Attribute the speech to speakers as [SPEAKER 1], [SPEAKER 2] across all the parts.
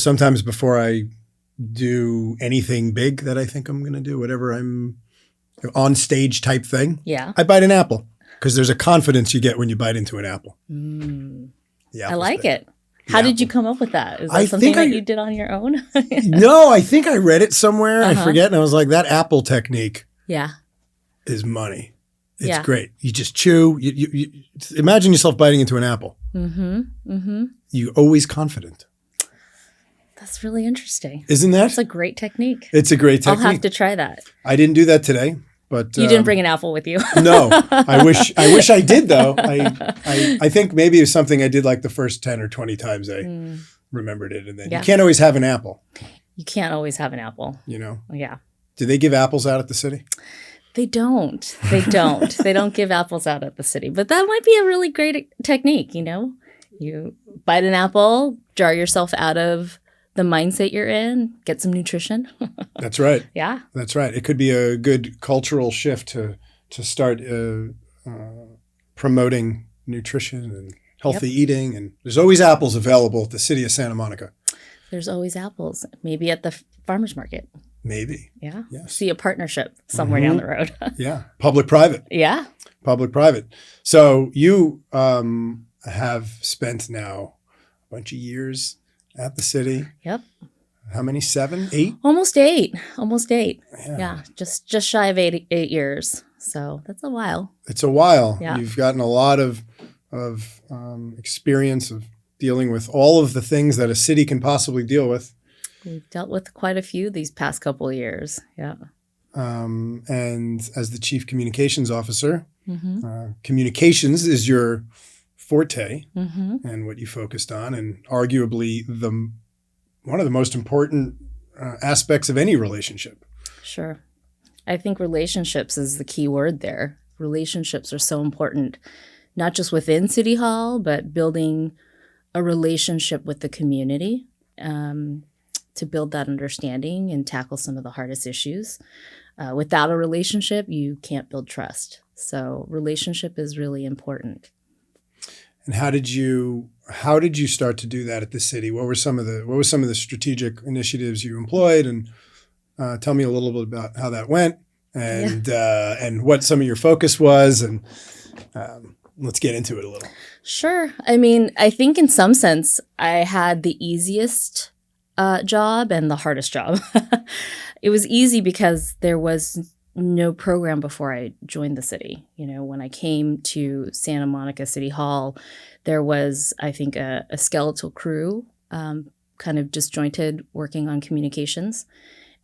[SPEAKER 1] sometimes before I do anything big that I think I'm going to do, whatever I'm on stage type thing, I bite an apple because there's a confidence you get when you bite into an apple.
[SPEAKER 2] I like it. How did you come up with that? Is that something that you did on your own?
[SPEAKER 1] No, I think I read it somewhere. I forget. And I was like, that apple technique is money. It's great. You just chew. You imagine yourself biting into an apple. You're always confident.
[SPEAKER 2] That's really interesting.
[SPEAKER 1] Isn't that?
[SPEAKER 2] That's a great technique.
[SPEAKER 1] It's a great technique.
[SPEAKER 2] I'll have to try that.
[SPEAKER 1] I didn't do that today, but
[SPEAKER 2] you didn't bring an apple with you.
[SPEAKER 1] No, I wish I did though. I think maybe it was something I did like the first 10 or 20 times I remembered it, and then you can't always have an apple.
[SPEAKER 2] You can't always have an apple.
[SPEAKER 1] You know?
[SPEAKER 2] Yeah.
[SPEAKER 1] Do they give apples out at the city?
[SPEAKER 2] They don't. They don't give apples out at the city, but that might be a really great technique. You know, you bite an apple, jar yourself out of the mindset you're in, get some nutrition.
[SPEAKER 1] That's right.
[SPEAKER 2] Yeah.
[SPEAKER 1] That's right. It could be a good cultural shift to start promoting nutrition and healthy eating. And there's always apples available at the city of Santa Monica.
[SPEAKER 2] There's always apples. Maybe at the farmer's market.
[SPEAKER 1] Maybe.
[SPEAKER 2] Yeah.
[SPEAKER 1] Yes.
[SPEAKER 2] See a partnership somewhere down the road.
[SPEAKER 1] Yeah. Public-private.
[SPEAKER 2] Yeah.
[SPEAKER 1] Public-private. So you have spent now a bunch of years at the city.
[SPEAKER 2] Yep.
[SPEAKER 1] How many? 7, 8?
[SPEAKER 2] Almost 8.
[SPEAKER 1] Yeah.
[SPEAKER 2] Just shy of 8 years. So that's a while.
[SPEAKER 1] It's a while.
[SPEAKER 2] Yeah.
[SPEAKER 1] You've gotten a lot of experience of dealing with all of the things that a city can possibly deal with.
[SPEAKER 2] We've dealt with quite a few these past couple of years. Yeah.
[SPEAKER 1] And as the chief communications officer, communications is your forte and what you focused on, and arguably one of the most important aspects of any relationship.
[SPEAKER 2] Sure. I think relationships is the key word there. Relationships are so important, not just within City Hall, but building a relationship with the community to build that understanding and tackle some of the hardest issues. Without a relationship, you can't build trust. So relationship is really important.
[SPEAKER 1] And how did you start to do that at the city? What were some of the strategic initiatives you employed? And tell me a little bit about how that went and what some of your focus was. And let's get into it a little.
[SPEAKER 2] Sure. I mean, I think in some sense I had the easiest job and the hardest job. It was easy because there was no program before I joined the city. You know, when I came to Santa Monica City Hall, there was, I think, a skeletal crew, kind of disjointed, working on communications.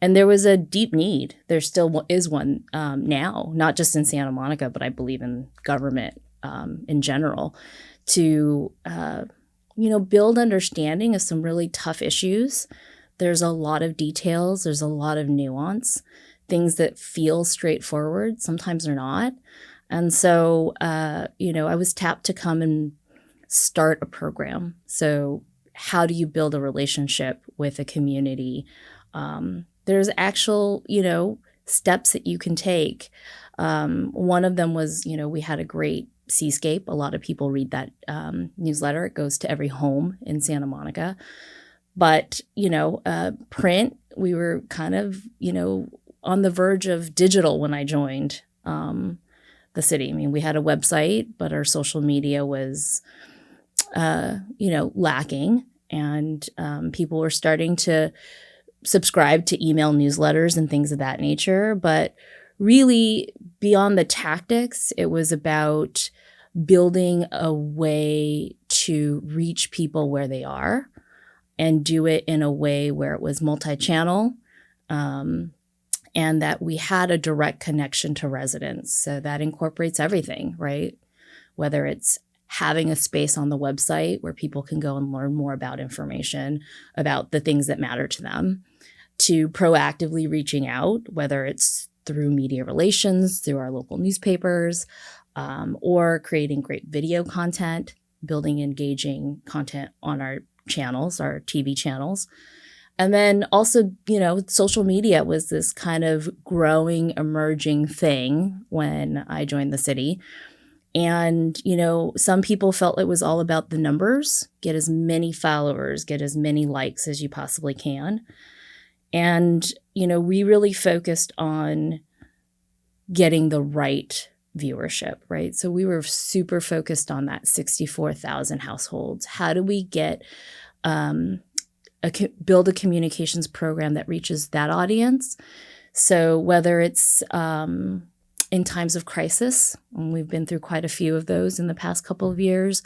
[SPEAKER 2] And there was a deep need. There still is one now, not just in Santa Monica, but I believe in government in general, to build understanding of some really tough issues. There's a lot of details. There's a lot of nuance. Things that feel straightforward sometimes are not. And so, I was tapped to come and start a program. So how do you build a relationship with a community? There's actual, steps that you can take. One of them was, we had a great Seascape. A lot of people read that newsletter. It goes to every home in Santa Monica. But, print, we were kind of, on the verge of digital when I joined the city. I mean, we had a website, but our social media was, lacking. And people were starting to subscribe to email newsletters and things of that nature. But really, beyond the tactics, it was about building a way to reach people where they are and do it in a way where it was multi-channel, and that we had a direct connection to residents. So that incorporates everything, right? Whether it's having a space on the website where people can go and learn more about information about the things that matter to them, to proactively reaching out, whether it's through media relations, through our local newspapers, or creating great video content, building engaging content on our channels, our TV channels. And then also, social media was this kind of growing, emerging thing when I joined the city. And, some people felt it was all about the numbers, get as many followers, get as many likes as you possibly can. And, we really focused on getting the right viewership, right? So we were super focused on that 64,000 households. How do we get, build a communications program that reaches that audience? So whether it's in times of crisis, and we've been through quite a few of those in the past couple of years,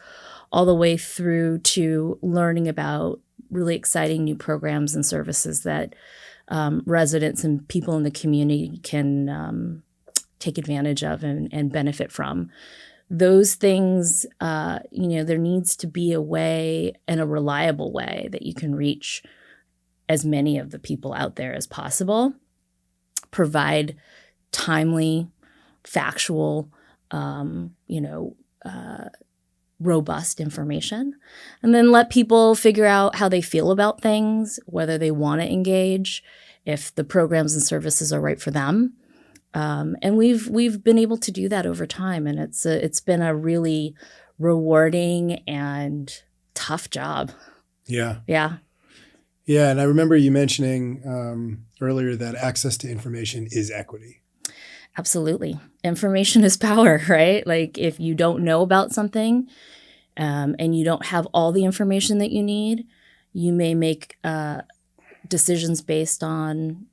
[SPEAKER 2] all the way through to learning about really exciting new programs and services that residents and people in the community can take advantage of and benefit from. Those things, there needs to be a way and a reliable way that you can reach as many of the people out there as possible, provide timely, factual, robust information, and then let people figure out how they feel about things, whether they want to engage, if the programs and services are right for them. And we've been able to do that over time, and it's been a really rewarding and tough job.
[SPEAKER 1] Yeah.
[SPEAKER 2] Yeah.
[SPEAKER 1] Yeah, and I remember you mentioning earlier that access to information is equity.
[SPEAKER 2] Absolutely. Information is power, right? Like if you don't know about something and you don't have all the information that you need, you may make decisions based on,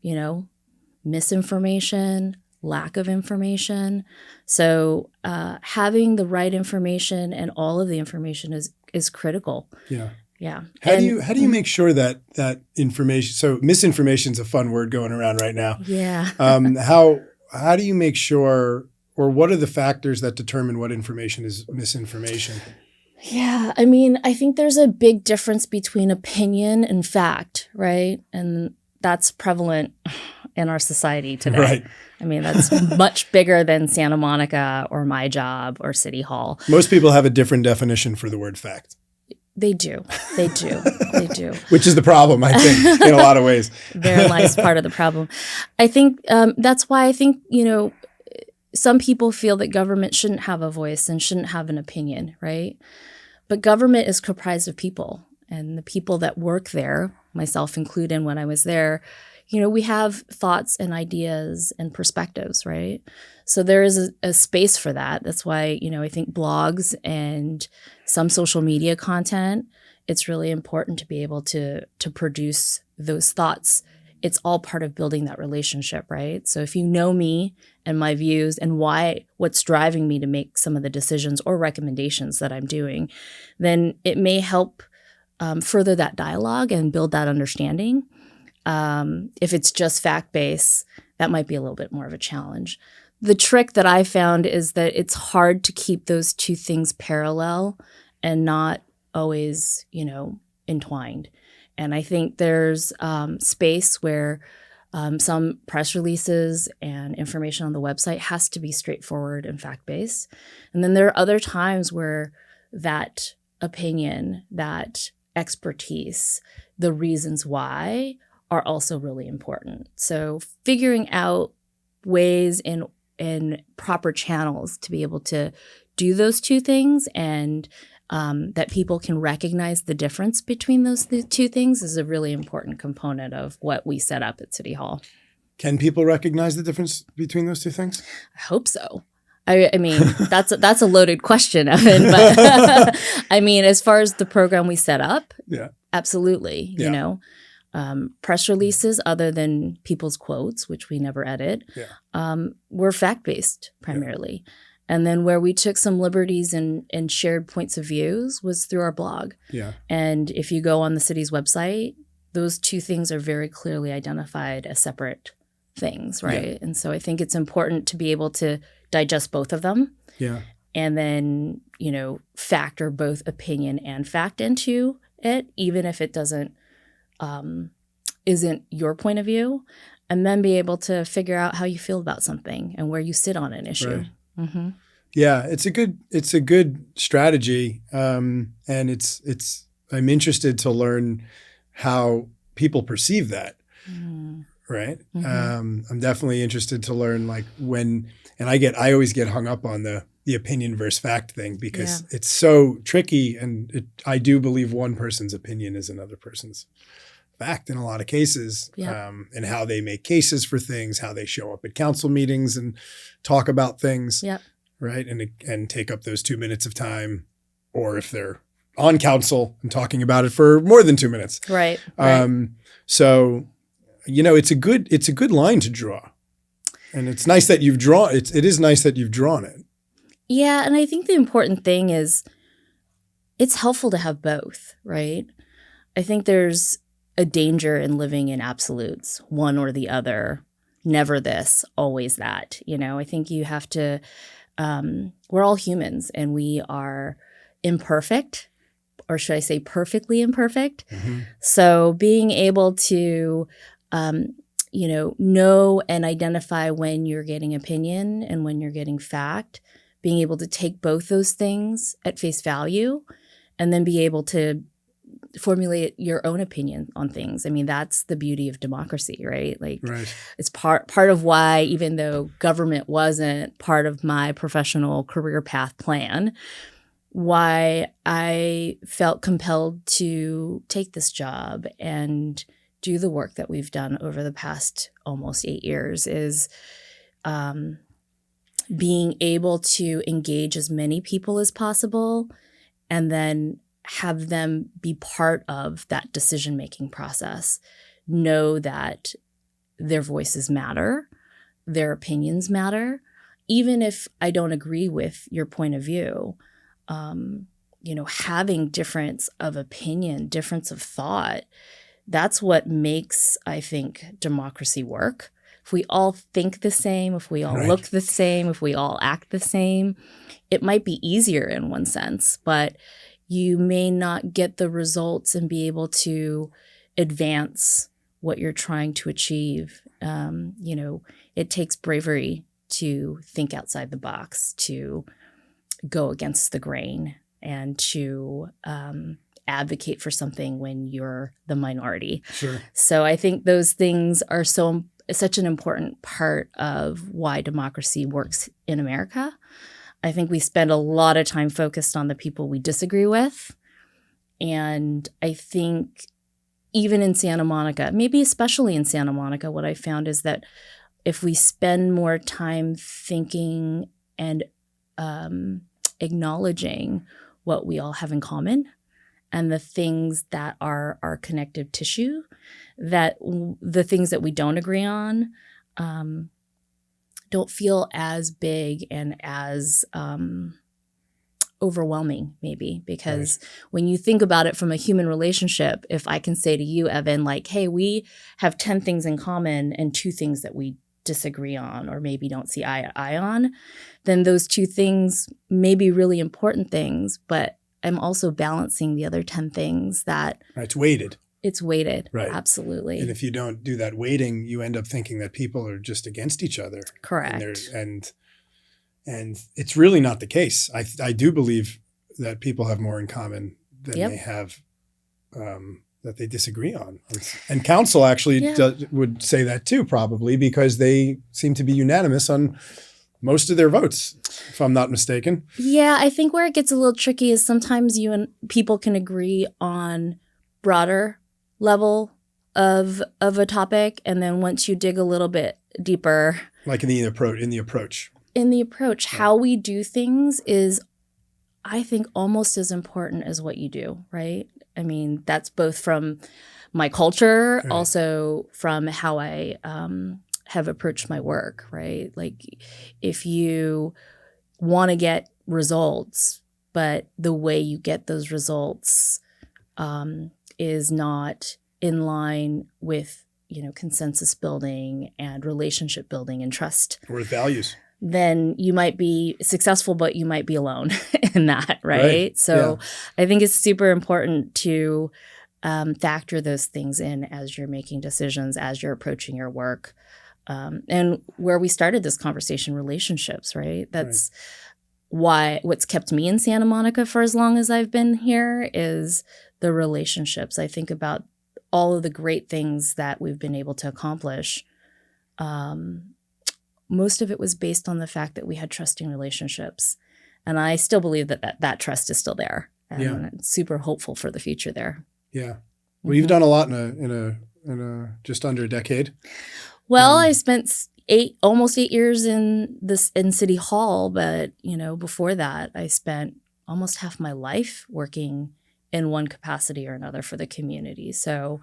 [SPEAKER 2] misinformation, lack of information. So having the right information and all of the information is critical.
[SPEAKER 1] Yeah.
[SPEAKER 2] Yeah.
[SPEAKER 1] How do you make sure that information? So misinformation is a fun word going around right now.
[SPEAKER 2] Yeah.
[SPEAKER 1] How do you make sure, or what are the factors that determine what information is misinformation?
[SPEAKER 2] Yeah. I mean, I think there's a big difference between opinion and fact, right? And that's prevalent in our society today.
[SPEAKER 1] Right.
[SPEAKER 2] I mean, that's much bigger than Santa Monica or my job or City Hall.
[SPEAKER 1] Most people have a different definition for the word fact.
[SPEAKER 2] They do.
[SPEAKER 1] Which is the problem, I think, in a lot of ways.
[SPEAKER 2] Therein lies part of the problem. I think that's why I think, some people feel that government shouldn't have a voice and shouldn't have an opinion, right? But government is comprised of people, and the people that work there, myself included when I was there, we have thoughts and ideas and perspectives, right? So there is a space for that. That's why, I think blogs and some social media content, it's really important to be able to produce those thoughts. It's all part of building that relationship, right? So if you know me and my views and what's driving me to make some of the decisions or recommendations that I'm doing, then it may help further that dialogue and build that understanding. If it's just fact-based, that might be a little bit more of a challenge. The trick that I found is that it's hard to keep those two things parallel and not always, entwined. And I think there's space where some press releases and information on the website has to be straightforward and fact-based. And then there are other times where that opinion, that expertise, the reasons why are also really important. So figuring out ways and proper channels to be able to do those two things and that people can recognize the difference between those two things is a really important component of what we set up at City Hall.
[SPEAKER 1] Can people recognize the difference between those two things?
[SPEAKER 2] I hope so. I mean, that's a loaded question, Evan. But I mean, as far as the program we set up,
[SPEAKER 1] yeah,
[SPEAKER 2] absolutely.
[SPEAKER 1] Yeah.
[SPEAKER 2] Press releases, other than people's quotes, which we never edit, were fact-based primarily. Yeah. And then where we took some liberties and shared points of views was through our blog.
[SPEAKER 1] Yeah.
[SPEAKER 2] And if you go on the city's website, those two things are very clearly identified as separate things, right? Yeah. And so I think it's important to be able to digest both of them.
[SPEAKER 1] Yeah.
[SPEAKER 2] And then, factor both opinion and fact into it, even if it isn't your point of view, and then be able to figure out how you feel about something and where you sit on an issue.
[SPEAKER 1] Right.
[SPEAKER 2] Mm-hmm.
[SPEAKER 1] Yeah, it's a good strategy, and I'm interested to learn how people perceive that. Mm. Right. Mm-hmm. I'm definitely interested to learn, like, when, and I always get hung up on the the opinion versus fact thing, because
[SPEAKER 2] Yeah.
[SPEAKER 1] it's so tricky. And I do believe one person's opinion is another person's fact in a lot of cases,
[SPEAKER 2] Yep.
[SPEAKER 1] and how they make cases for things, how they show up at council meetings and talk about things,
[SPEAKER 2] Yep.
[SPEAKER 1] right? And take up those 2 minutes of time, or if they're on council and talking about it for more than 2 minutes.
[SPEAKER 2] Right.
[SPEAKER 1] So, it's a good line to draw, and it's nice that you've drawn it. It is nice that you've drawn it.
[SPEAKER 2] Yeah. And I think the important thing is it's helpful to have both, right? I think there's a danger in living in absolutes, one or the other, never this, always that. I think you have to, we're all humans and we are imperfect, or should I say perfectly imperfect.
[SPEAKER 1] Mm-hmm.
[SPEAKER 2] So being able to, know and identify when you're getting opinion and when you're getting fact, being able to take both those things at face value and then be able to formulate your own opinion on things. I mean, that's the beauty of democracy, right? Like,
[SPEAKER 1] Right.
[SPEAKER 2] It's part of why, even though government wasn't part of my professional career path plan, why I felt compelled to take this job and do the work that we've done over the past almost 8 years is being able to engage as many people as possible and then have them be part of that decision-making process. Know that their voices matter, their opinions matter, even if I don't agree with your point of view. Having difference of opinion, difference of thought, that's what makes, I think, democracy work. If we all think the same, if we all look the same, if we all act the same, it might be easier in one sense, but you may not get the results and be able to advance what you're trying to achieve. It takes bravery to think outside the box, to go against the grain, and to advocate for something when you're the minority.
[SPEAKER 1] Sure.
[SPEAKER 2] So I think those things are such an important part of why democracy works in America. I think we spend a lot of time focused on the people we disagree with. And I think even in Santa Monica, maybe especially in Santa Monica, what I found is that if we spend more time thinking and acknowledging what we all have in common and the things that are our connective tissue, that the things that we don't agree on don't feel as big and as overwhelming, maybe, because when you think about it from a human relationship, if I can say to you, Evan, like, hey, we have 10 things in common and 2 things that we disagree on or maybe don't see eye to eye on, then those 2 things may be really important things, but I'm also balancing the other 10 things that
[SPEAKER 1] It's weighted.
[SPEAKER 2] It's weighted.
[SPEAKER 1] Right.
[SPEAKER 2] Absolutely.
[SPEAKER 1] And if you don't do that weighting, you end up thinking that people are just against each other.
[SPEAKER 2] Correct.
[SPEAKER 1] And it's really not the case. I do believe that people have more in common than they have that they disagree on. And council actually would say that too, probably, because they seem to be unanimous on most of their votes, if I'm not mistaken.
[SPEAKER 2] Yeah, I think where it gets a little tricky is sometimes you and people can agree on broader level of a topic, and then once you dig a little bit deeper,
[SPEAKER 1] like in the approach,
[SPEAKER 2] how we do things is, I think, almost as important as what you do, right? I mean, that's both from my culture, also from how I have approached my work, right? Like, if you want to get results, but the way you get those results is not in line with, consensus building and relationship building and trust.
[SPEAKER 1] Or values.
[SPEAKER 2] Then you might be successful, but you might be alone in that, right? So I think it's super important to factor those things in as you're making decisions, as you're approaching your work. And where we started this conversation, relationships, right? That's what's kept me in Santa Monica for as long as I've been here is the relationships. I think about all of the great things that we've been able to accomplish. Most of it was based on the fact that we had trusting relationships. And I still believe that trust is still there. And
[SPEAKER 1] Yeah.
[SPEAKER 2] I'm super hopeful for the future there.
[SPEAKER 1] Yeah. Well, you've done a lot in a just under a decade.
[SPEAKER 2] Well, I spent almost 8 years in City Hall, but before that, I spent almost half my life working in one capacity or another for the community. So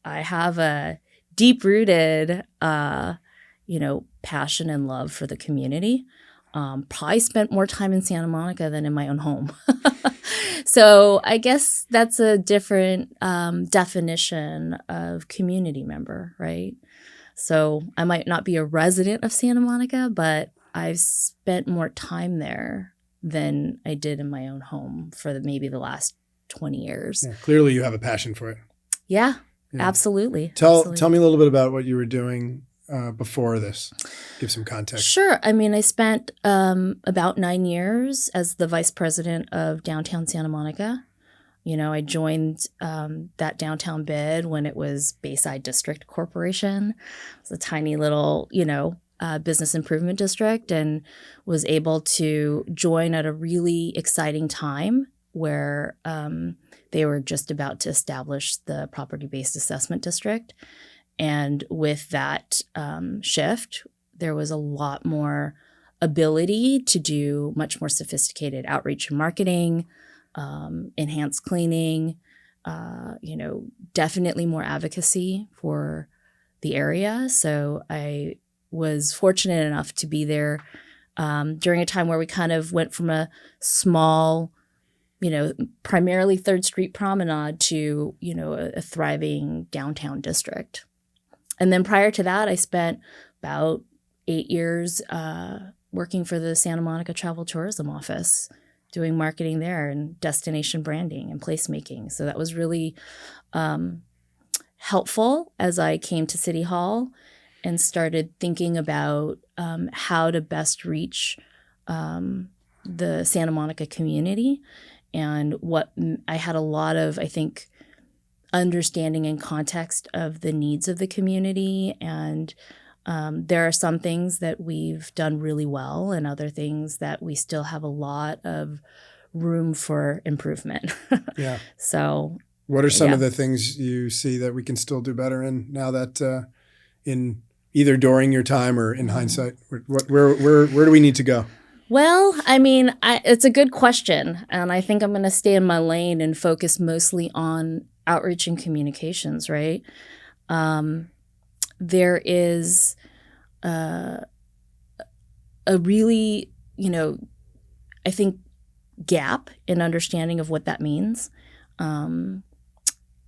[SPEAKER 2] I have a deep-rooted, passion and love for the community. Probably spent more time in Santa Monica than in my own home. So I guess that's a different definition of community member, right? So I might not be a resident of Santa Monica, but I've spent more time there than I did in my own home for maybe the last 20 years.
[SPEAKER 1] Yeah, clearly you have a passion for it.
[SPEAKER 2] Yeah, absolutely.
[SPEAKER 1] Tell me a little bit about what you were doing before this. Give some context.
[SPEAKER 2] Sure. I mean, I spent about 9 years as the vice president of downtown Santa Monica. I joined that downtown bid when it was Bayside District Corporation. It was a tiny little, business improvement district, and was able to join at a really exciting time where they were just about to establish the property-based assessment district. And with that shift, there was a lot more ability to do much more sophisticated outreach and marketing, enhanced cleaning, definitely more advocacy for the area. So I was fortunate enough to be there during a time where we kind of went from a small, primarily 3rd Street promenade to, a thriving downtown district. And then prior to that, I spent about 8 years working for the Santa Monica Travel Tourism Office, doing marketing there and destination branding and placemaking. So that was really helpful as I came to City Hall and started thinking about how to best reach the Santa Monica community. And I had a lot of, I think, understanding and context of the needs of the community. And there are some things that we've done really well and other things that we still have a lot of room for improvement. Yeah. So
[SPEAKER 1] what are some of the things you see that we can still do better in now that in either during your time or in hindsight? Where do we need to go?
[SPEAKER 2] Well, I mean, it's a good question. And I think I'm going to stay in my lane and focus mostly on outreach and communications, right? There is a really, I think, gap in understanding of what that means.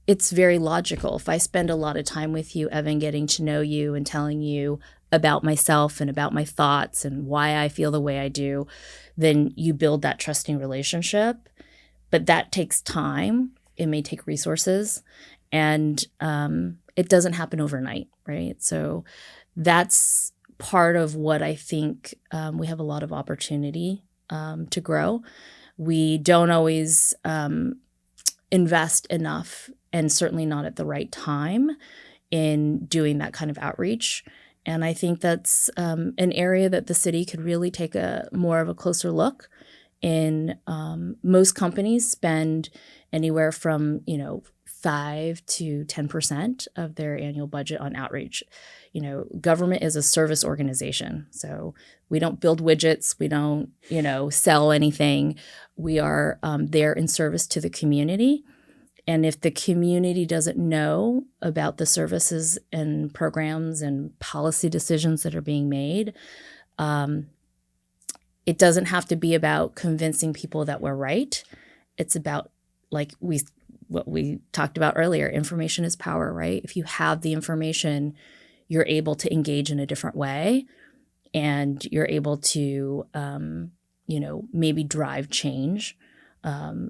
[SPEAKER 2] It's very logical. If I spend a lot of time with you, Evan, getting to know you and telling you about myself and about my thoughts and why I feel the way I do, then you build that trusting relationship. But that takes time. It may take resources, and it doesn't happen overnight, right? So that's part of what I think we have a lot of opportunity to grow. We don't always invest enough, and certainly not at the right time, in doing that kind of outreach. And I think that's an area that the city could really take more of a closer look in. Most companies spend anywhere from 5 to 10% of their annual budget on outreach. Government is a service organization, so we don't build widgets, we don't sell anything. We are there in service to the community. And if the community doesn't know about the services and programs and policy decisions that are being made, it doesn't have to be about convincing people that we're right. It's about, what we talked about earlier, information is power, right? If you have the information, you're able to engage in a different way, and you're able to, maybe drive change.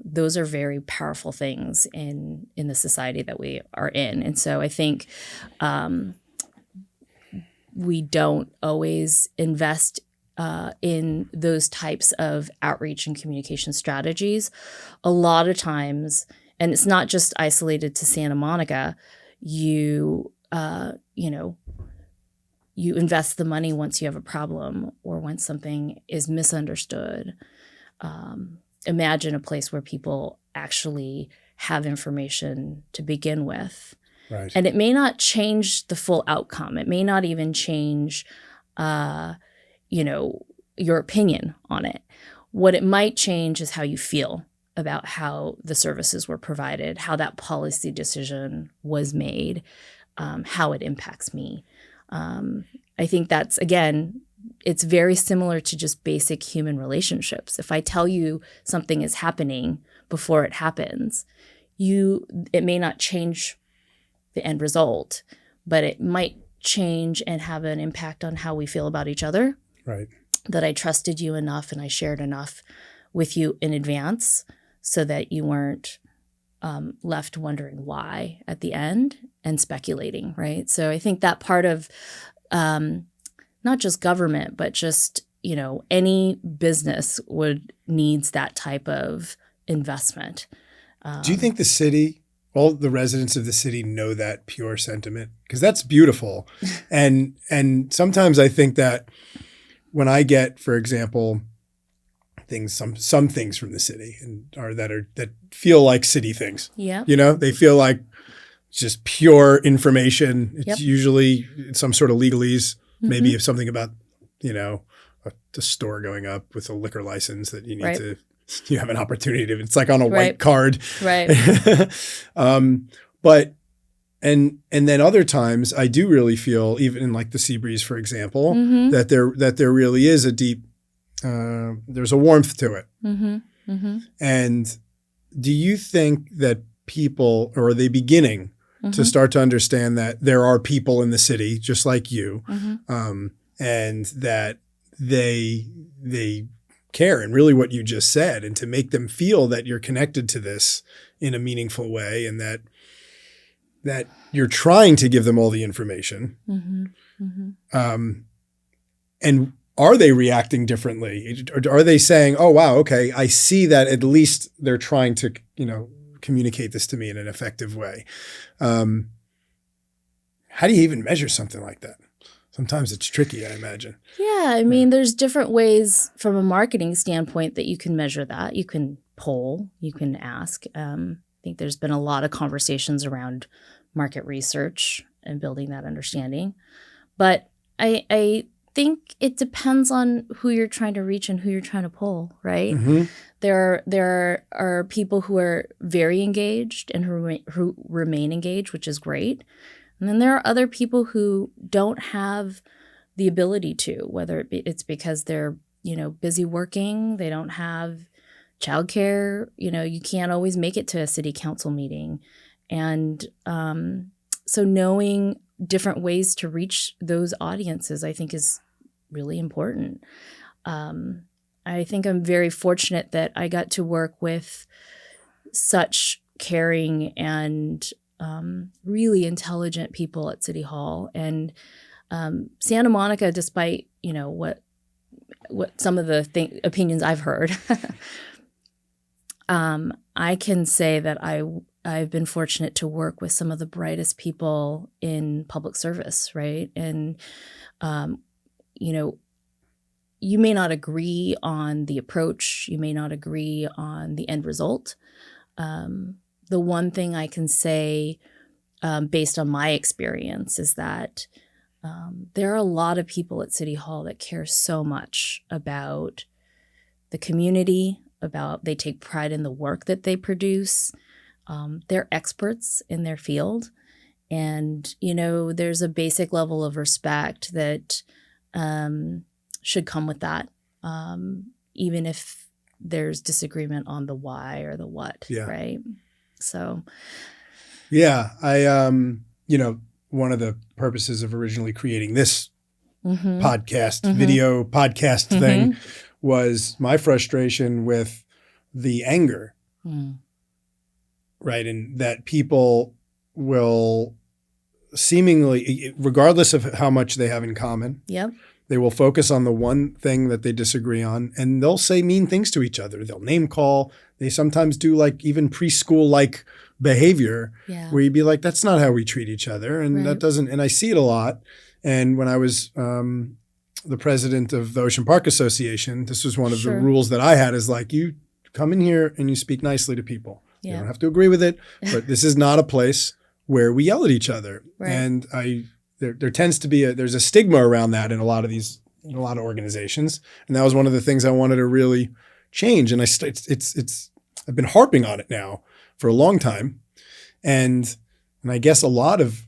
[SPEAKER 2] Those are very powerful things in the society that we are in. And so I think we don't always invest in those types of outreach and communication strategies. A lot of times, and it's not just isolated to Santa Monica, you invest the money once you have a problem or when something is misunderstood. imagine a place where people actually have information to begin with.
[SPEAKER 1] Right.
[SPEAKER 2] And it may not change the full outcome. It may not even change, your opinion on it. What it might change is how you feel about how the services were provided, how that policy decision was made, how it impacts me. I think that's, again, it's very similar to just basic human relationships. If I tell you something is happening before it happens, it may not change the end result, but it might change and have an impact on how we feel about each other.
[SPEAKER 1] Right.
[SPEAKER 2] That I trusted you enough and I shared enough with you in advance so that you weren't left wondering why at the end and speculating, right? So I think that part of not just government, but just, any business needs that type of investment.
[SPEAKER 1] Do you think the city, all the residents of the city know that pure sentiment? Because that's beautiful. And sometimes I think that when I get, for example, some things from the city that feel like city things.
[SPEAKER 2] Yeah.
[SPEAKER 1] They feel like just pure information. It's
[SPEAKER 2] Yep.
[SPEAKER 1] usually some sort of legalese,
[SPEAKER 2] Mm-hmm.
[SPEAKER 1] maybe something about, the store going up with a liquor license that you need
[SPEAKER 2] Right.
[SPEAKER 1] you have an opportunity to, it's like on a
[SPEAKER 2] Right.
[SPEAKER 1] white card.
[SPEAKER 2] Right.
[SPEAKER 1] But then other times I do really feel, even in like the Seabreeze, for example,
[SPEAKER 2] Mm-hmm.
[SPEAKER 1] that there really is a deep, there's a warmth to it.
[SPEAKER 2] Mm-hmm. Mm-hmm.
[SPEAKER 1] And do you think that people, or are they beginning to start to understand that there are people in the city just like you,
[SPEAKER 2] Mm-hmm.
[SPEAKER 1] and that they care, and really what you just said, and to make them feel that you're connected to this in a meaningful way, and that you're trying to give them all the information.
[SPEAKER 2] Mm-hmm. Mm-hmm.
[SPEAKER 1] And are they reacting differently? Or are they saying, oh, wow, okay, I see that at least they're trying to, communicate this to me in an effective way? How do you even measure something like that? Sometimes it's tricky, I imagine.
[SPEAKER 2] Yeah, I mean, there's different ways from a marketing standpoint that you can measure that. You can poll, you can ask. I think there's been a lot of conversations around market research and building that understanding. But I think it depends on who you're trying to reach and who you're trying to poll, right?
[SPEAKER 1] Mm-hmm.
[SPEAKER 2] There are people who are very engaged and who remain engaged, which is great. And then there are other people who don't have the ability to, whether it's because they're, busy working, they don't have childcare, you can't always make it to a city council meeting. And so knowing different ways to reach those audiences, I think, is really important. I think I'm very fortunate that I got to work with such caring and really intelligent people at City Hall. And Santa Monica, despite, what some of the opinions I've heard, I can say that I've been fortunate to work with some of the brightest people in public service, right? And, you may not agree on the approach. You may not agree on the end result. The one thing I can say, based on my experience, is that there are a lot of people at City Hall that care so much about the community, they take pride in the work that they produce. They're experts in their field. And, there's a basic level of respect that should come with that, even if there's disagreement on the why or the what, right? So,
[SPEAKER 1] yeah, I, one of the purposes of originally creating this podcast, video podcast thing, was my frustration with the anger, right? And that people will seemingly, regardless of how much they have in common, they will focus on the one thing that they disagree on, and they'll say mean things to each other. They'll name call. They sometimes do like even preschool-like behavior where you'd be like, that's not how we treat each other. And that doesn't, and I see it a lot. And when I was the president of the Ocean Park Association, this was one of the
[SPEAKER 2] Sure.
[SPEAKER 1] rules that I had, is like, you come in here and you speak nicely to people. You
[SPEAKER 2] Yeah.
[SPEAKER 1] don't have to agree with it, but this is not a place where we yell at each other.
[SPEAKER 2] Right.
[SPEAKER 1] And there tends to be there's a stigma around that in a lot of organizations. And that was one of the things I wanted to really change. And I've been harping on it now for a long time. And I guess a lot of,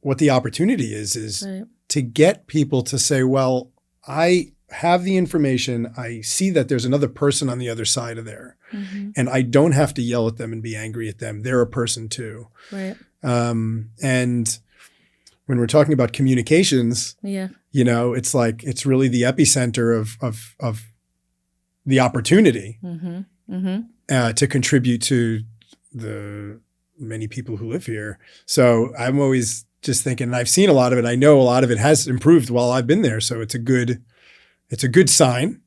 [SPEAKER 1] what the opportunity is
[SPEAKER 2] Right.
[SPEAKER 1] to get people to say, well, I have the information. I see that there's another person on the other side of there.
[SPEAKER 2] Mm-hmm.
[SPEAKER 1] And I don't have to yell at them and be angry at them. They're a person too.
[SPEAKER 2] Right.
[SPEAKER 1] And when we're talking about communications,
[SPEAKER 2] Yeah.
[SPEAKER 1] it's like, it's really the epicenter of the opportunity
[SPEAKER 2] Mm-hmm. Mm-hmm.
[SPEAKER 1] to contribute to the many people who live here. So I'm always just thinking, and I've seen a lot of it. I know a lot of it has improved while I've been there. So it's a good sign.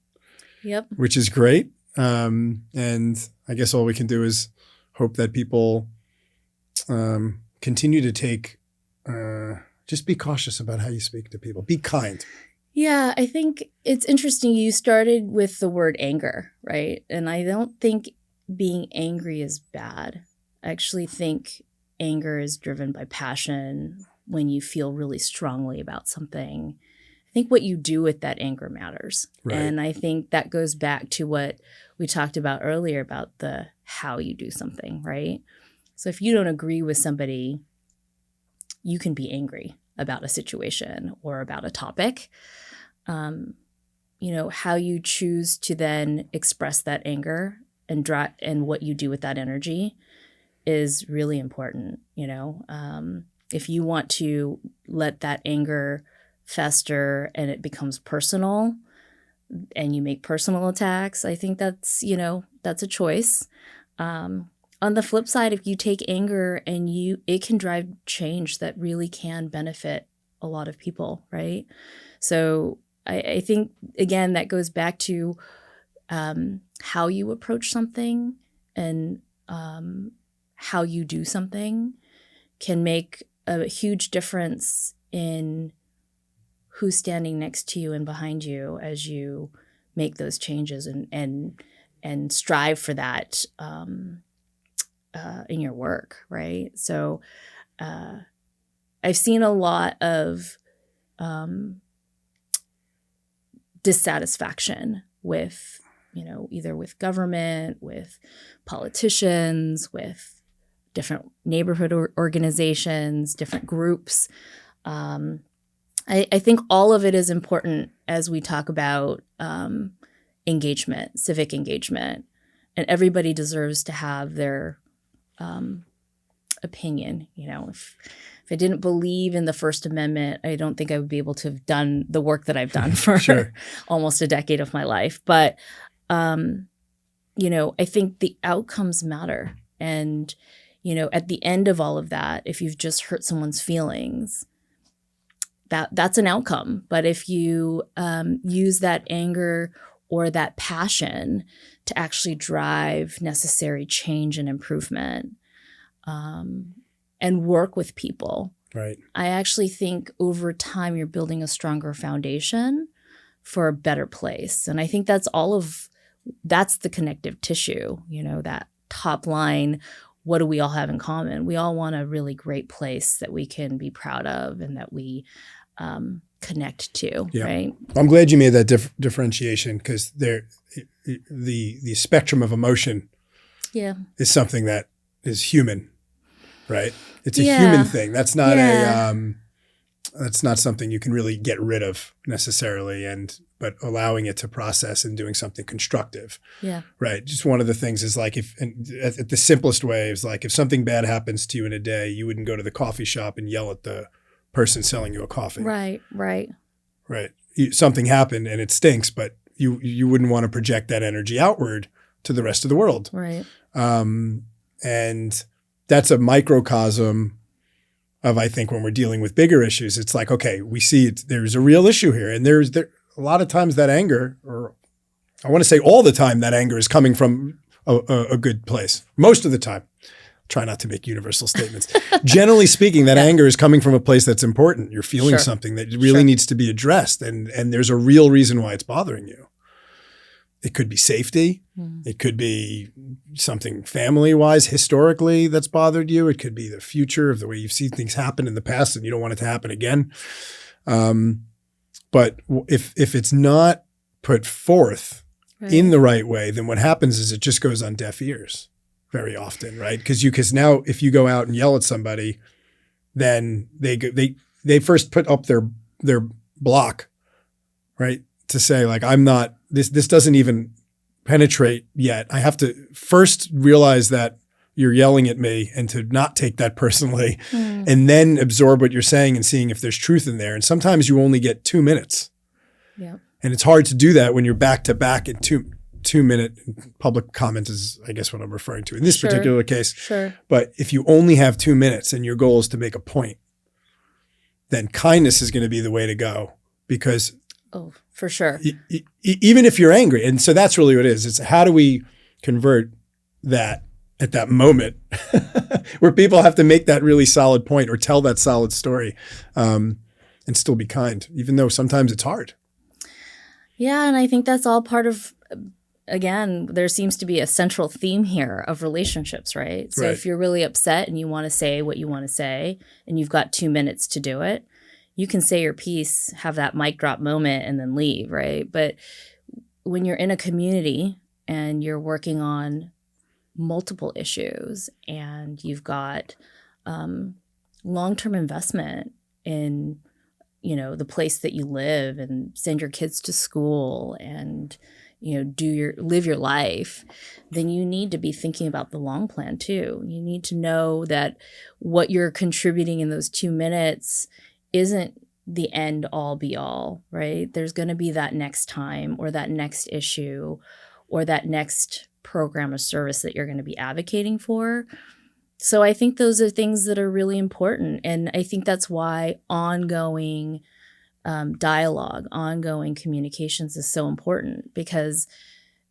[SPEAKER 2] Yep.
[SPEAKER 1] Which is great. And I guess all we can do is hope that people continue to just be cautious about how you speak to people. Be kind.
[SPEAKER 2] Yeah, I think it's interesting. You started with the word anger, right? And I don't think being angry is bad. I actually think anger is driven by passion when you feel really strongly about something. I think what you do with that anger matters.
[SPEAKER 1] Right.
[SPEAKER 2] And I think that goes back to what we talked about earlier about the how you do something, right? So if you don't agree with somebody, you can be angry about a situation or about a topic. How you choose to then express that anger and what you do with that energy is really important. If you want to let that anger fester and it becomes personal and you make personal attacks, I think that's a choice. On the flip side, if you take anger and it can drive change that really can benefit a lot of people, right? So I think, again, that goes back to how you approach something and how you do something can make a huge difference in who's standing next to you and behind you as you make those changes and strive for that in your work, right? So I've seen a lot of dissatisfaction with, either with government, with politicians, with different neighborhood organizations, different groups. I think all of it is important as we talk about engagement, civic engagement, and everybody deserves to have their opinion. If I didn't believe in the First Amendment, I don't think I would be able to have done the work that I've done for
[SPEAKER 1] Sure.
[SPEAKER 2] almost a decade of my life. But, I think the outcomes matter. And, at the end of all of that, if you've just hurt someone's feelings, that's an outcome. But if you use that anger or that passion to actually drive necessary change and improvement, and work with people,
[SPEAKER 1] Right.
[SPEAKER 2] I actually think over time you're building a stronger foundation for a better place. And I think that's the connective tissue, that top line. What do we all have in common? We all want a really great place that we can be proud of and that we connect to,
[SPEAKER 1] Yeah.
[SPEAKER 2] right?
[SPEAKER 1] I'm glad you made that differentiation, because the spectrum of emotion
[SPEAKER 2] Yeah.
[SPEAKER 1] is something that is human, right? It's a
[SPEAKER 2] Yeah.
[SPEAKER 1] human thing. That's not
[SPEAKER 2] Yeah.
[SPEAKER 1] that's not something you can really get rid of necessarily, but allowing it to process and doing something constructive.
[SPEAKER 2] Yeah.
[SPEAKER 1] Right. Just one of the things is like, at the simplest way is like, if something bad happens to you in a day, you wouldn't go to the coffee shop and yell at the person selling you a coffee.
[SPEAKER 2] Right. Right.
[SPEAKER 1] Right. Something happened and it stinks, but you wouldn't want to project that energy outward to the rest of the world.
[SPEAKER 2] Right.
[SPEAKER 1] And that's a microcosm of, I think, when we're dealing with bigger issues, it's like, okay, we see there's a real issue here. And there a lot of times that anger, or I want to say all the time, that anger is coming from a good place. Most of the time. try not to make universal statements. Generally speaking, that anger is coming from a place that's important. You're feeling something that really needs to be addressed. And there's a real reason why it's bothering you. It could be safety. It could be something family-wise, historically, that's bothered you. It could be the future of the way you've seen things happen in the past and you don't want it to happen again. But if it's not put forth in the right way, then what happens is it just goes on deaf ears very often, right? Because now if you go out and yell at somebody, then they first put up their block, right? To say like, I'm not, this doesn't even penetrate yet. I have to first realize that you're yelling at me and to not take that personally and then absorb what you're saying and seeing if there's truth in there. And sometimes you only get 2 minutes.
[SPEAKER 2] Yeah.
[SPEAKER 1] And it's hard to do that when you're back to back in 2-minute public comment is, I guess, what I'm referring to in this particular case.
[SPEAKER 2] Sure.
[SPEAKER 1] But if you only have 2 minutes and your goal is to make a point, then kindness is going to be the way to go because
[SPEAKER 2] for sure.
[SPEAKER 1] Even if you're angry. And so that's really what it is. It's how do we convert that at that moment where people have to make that really solid point or tell that solid story and still be kind, even though sometimes it's hard.
[SPEAKER 2] Yeah. And I think that's all part of, again, there seems to be a central theme here of relationships, right? So if you're really upset and you want to say what you want to say and you've got 2 minutes to do it, you can say your piece, have that mic drop moment, and then leave, right? But when you're in a community and you're working on multiple issues and you've got long-term investment in, the place that you live and send your kids to school and, live your life, then you need to be thinking about the long plan too. You need to know that what you're contributing in those 2 minutes isn't the end all be all, right? There's going to be that next time or that next issue or that next program or service that you're going to be advocating for. So I think those are things that are really important. And I think that's why ongoing dialogue, ongoing communications is so important, because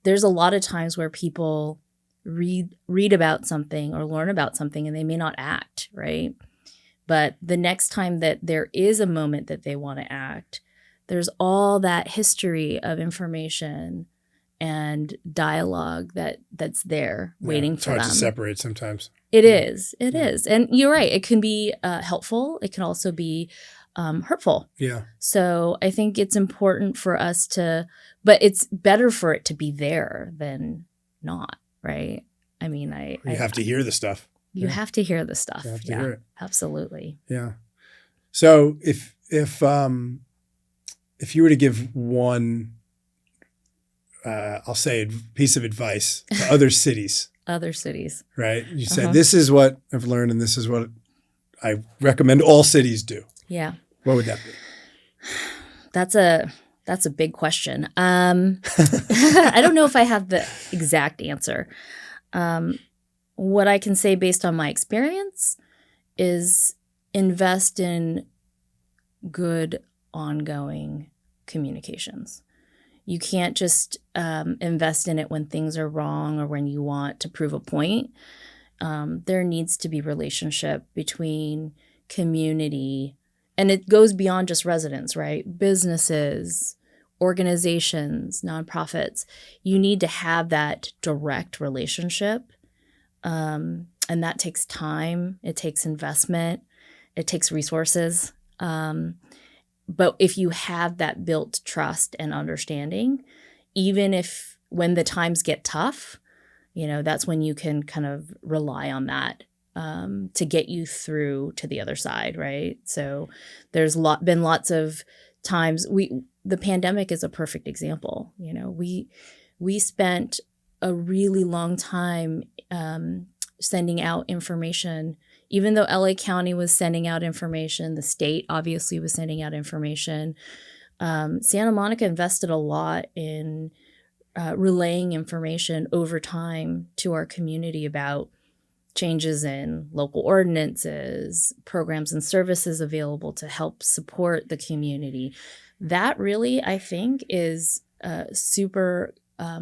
[SPEAKER 2] there's a lot of times where people read about something or learn about something and they may not act, right? But the next time that there is a moment that they want to act, there's all that history of information and dialogue that's there waiting for them.
[SPEAKER 1] It's hard to separate sometimes.
[SPEAKER 2] It is. It is. And you're right. It can be helpful. It can also be hurtful.
[SPEAKER 1] Yeah.
[SPEAKER 2] So I think it's important for us but it's better for it to be there than not, right? I mean,
[SPEAKER 1] you have to hear the stuff.
[SPEAKER 2] You have to hear the stuff.
[SPEAKER 1] You have to hear it.
[SPEAKER 2] Absolutely.
[SPEAKER 1] Yeah. So if you were to give one, I'll say piece of advice to other cities.
[SPEAKER 2] Other cities.
[SPEAKER 1] Right? You said, this is what I've learned and this is what I recommend all cities do.
[SPEAKER 2] Yeah.
[SPEAKER 1] What would that be?
[SPEAKER 2] That's a big question. I don't know if I have the exact answer. What I can say based on my experience is invest in good ongoing communications. You can't just invest in it when things are wrong or when you want to prove a point. There needs to be relationship between community, and it goes beyond just residents, right? Businesses, organizations, nonprofits. You need to have that direct relationship. And that takes time. It takes investment. It takes resources. But if you have that built trust and understanding, even if when the times get tough, that's when you can kind of rely on that to get you through to the other side, right? So there's been lots of times. The pandemic is a perfect example. We spent a really long time sending out information. Even though LA County was sending out information, the state obviously was sending out information. Santa Monica invested a lot in relaying information over time to our community about changes in local ordinances, programs and services available to help support the community. That really, I think, is a super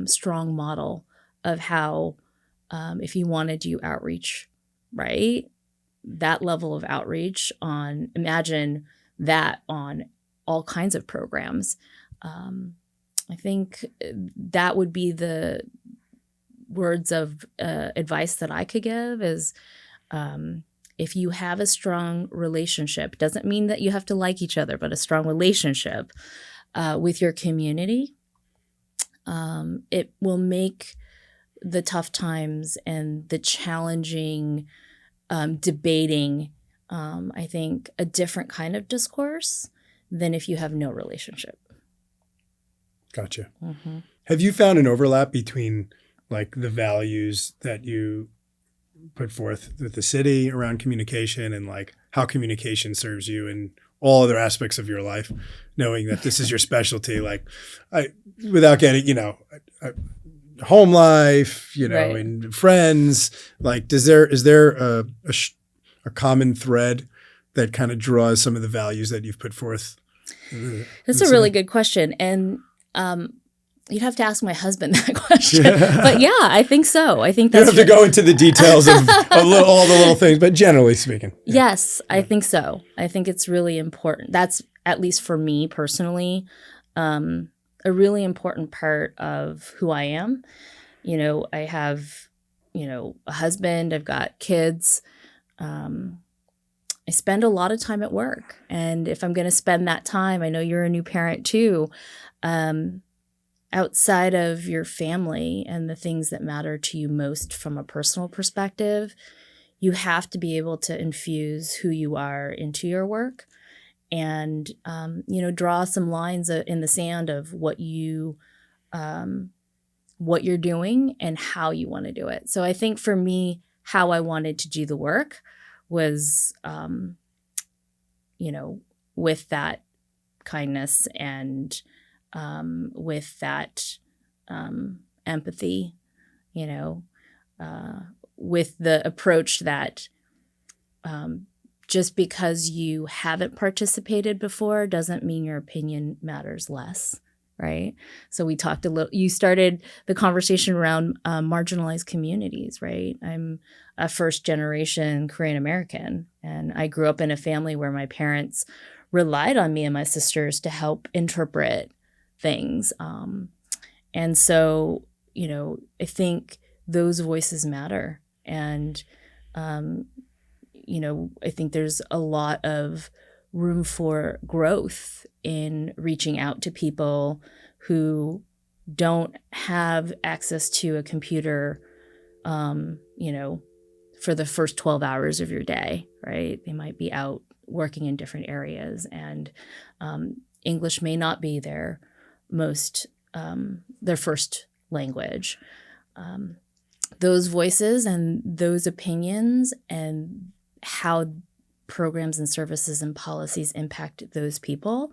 [SPEAKER 2] strong model of how, if you want to do outreach right? That level of outreach imagine that on all kinds of programs. I think that would be the words of advice that I could give is if you have a strong relationship, doesn't mean that you have to like each other, but a strong relationship with your community, it will make the tough times and the challenging debating, I think, a different kind of discourse than if you have no relationship.
[SPEAKER 1] Gotcha. Mm-hmm. Have you found an overlap between like the values that you put forth with the city around communication and like how communication serves you in all other aspects of your life, knowing that this is your specialty? Like, without getting, home life,
[SPEAKER 2] Right.
[SPEAKER 1] and friends. Like, is there a common thread that kind of draws some of the values that you've put forth?
[SPEAKER 2] That's a really good question, and you'd have to ask my husband that question. But yeah, I think so. I think that's.
[SPEAKER 1] You don't have to go into the details of all the little things, but generally speaking.
[SPEAKER 2] Yeah. Yes, I think so. I think it's really important. That's, at least for me personally, a really important part of who I am. I have, a husband, I've got kids. I spend a lot of time at work. And if I'm going to spend that time, I know you're a new parent too, outside of your family and the things that matter to you most from a personal perspective, you have to be able to infuse who you are into your work and, draw some lines in the sand of what you're doing and how you want to do it. So I think for me, how I wanted to do the work was, with that kindness and with that empathy, with the approach that just because you haven't participated before doesn't mean your opinion matters less. Right. So we talked you started the conversation around marginalized communities, right? I'm a first generation Korean American, and I grew up in a family where my parents relied on me and my sisters to help interpret things. And so, I think those voices matter. And, I think there's a lot of room for growth in reaching out to people who don't have access to a computer, for the first 12 hours of your day, right? They might be out working in different areas, and English may not be their first language. Those voices and those opinions and how programs and services and policies impact those people